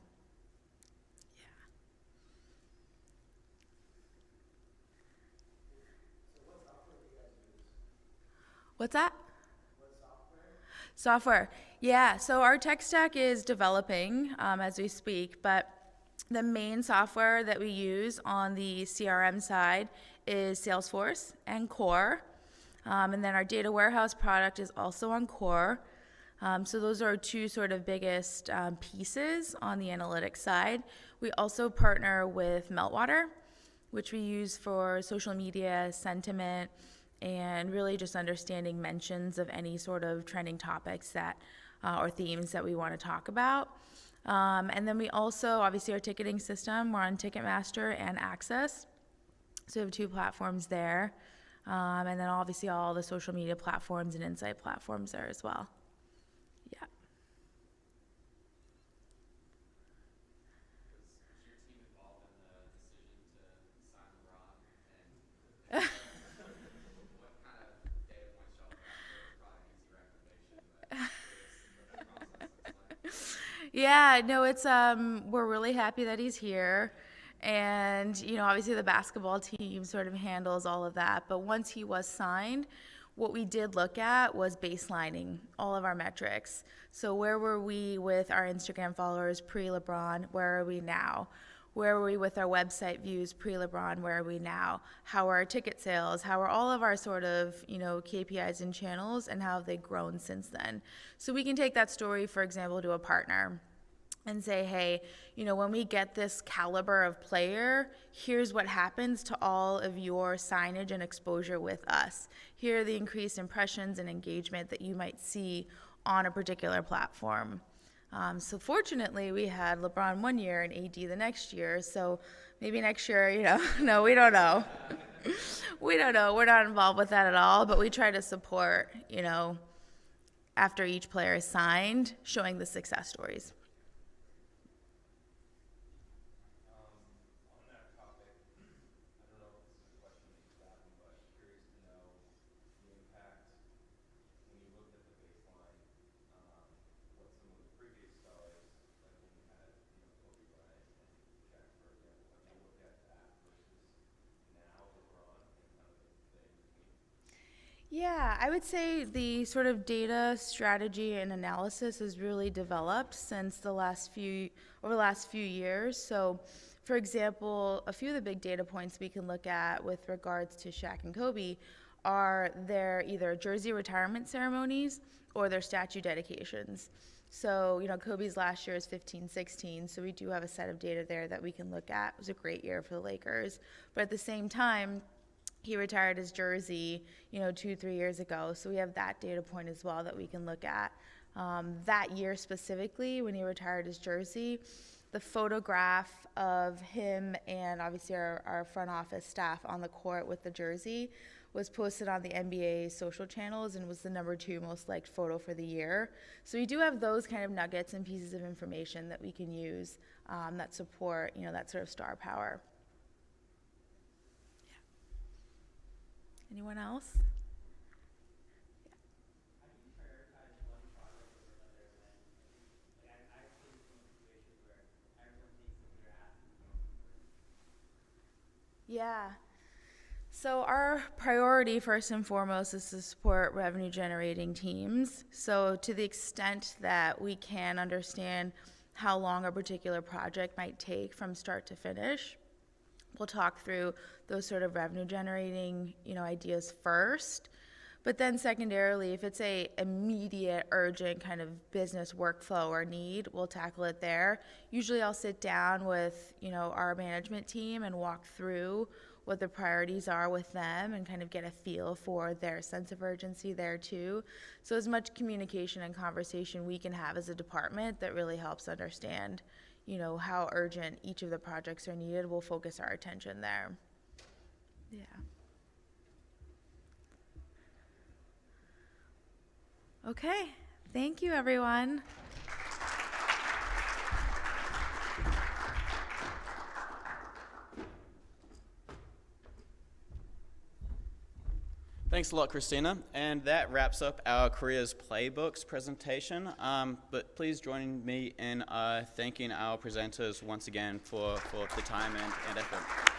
What's that? Software. Yeah, so our tech stack is developing as we speak, but the main software that we use on the CRM side is Salesforce and Core. And then our data warehouse product is also on Core. So those are 2 sort of biggest pieces on the analytics side. We also partner with Meltwater, which we use for social media, sentiment, and really just understanding mentions of any sort of trending topics that or themes that we want to talk about. And then we also, obviously our ticketing system, we're on Ticketmaster and Access. So we have 2 platforms there. And then obviously all the social media platforms and insight platforms there as well. Yeah. Was your team involved in the decision to sign LeBron? And what kind of data points y'all got there? It's probably an easy recommendation, but I'm curious what that process looks like. Yeah, no, it's we're really happy that he's here. And, obviously the basketball team sort of handles all of that. But once he was signed, what we did look at was baselining all of our metrics. So where were we with our Instagram followers pre-LeBron? Where are we now? Where were we with our website views pre-LeBron? Where are we now? How are our ticket sales? How are all of our sort of, KPIs and channels, and how have they grown since then? So we can take that story, for example, to a partner and say, hey, when we get this caliber of player, here's what happens to all of your signage and exposure with us. Here are the increased impressions and engagement that you might see on a particular platform. So fortunately, we had LeBron one year and AD the next year. So maybe next year, no, we don't know. We don't know. We're not involved with that at all, but we try to support, after each player is signed, showing the success stories. On that topic, I don't know if this is a question that you've gotten, but curious to know the impact when you looked at the baseline, what some of the previous stars, like when you had, Kobe Bryant and Shaq, for example, have you looked at that versus now LeBron and kind of the in-between? Yeah, I would say the sort of data strategy and analysis has really developed since over the last few years. So, for example, a few of the big data points we can look at with regards to Shaq and Kobe are their either jersey retirement ceremonies or their statue dedications. So, Kobe's last year is 15-16, so we do have a set of data there that we can look at. It was a great year for the Lakers. But at the same time, he retired his jersey, 2-3 years ago. So we have that data point as well that we can look at. That year specifically, when he retired his jersey, the photograph of him and obviously our front office staff on the court with the jersey was posted on the NBA social channels and was the number 2 most liked photo for the year. So we do have those kind of nuggets and pieces of information that we can use that support, that sort of star power. Anyone else? How do you prioritize one project over another when, I've seen some situations where everyone thinks that you're asking for. Yeah. So our priority first and foremost is to support revenue generating teams. So to the extent that we can understand how long a particular project might take from start to finish, we'll talk through those sort of revenue generating, ideas first. But then secondarily, if it's a immediate, urgent kind of business workflow or need, we'll tackle it there. Usually I'll sit down with, our management team and walk through what the priorities are with them and kind of get a feel for their sense of urgency there too. So as much communication and conversation we can have as a department that really helps understand how urgent each of the projects are needed, we'll focus our attention there. Yeah. Okay, thank you everyone. Thanks a lot, Christina. And that wraps up our Careers Playbooks presentation. But please join me in thanking our presenters once again for the time and effort.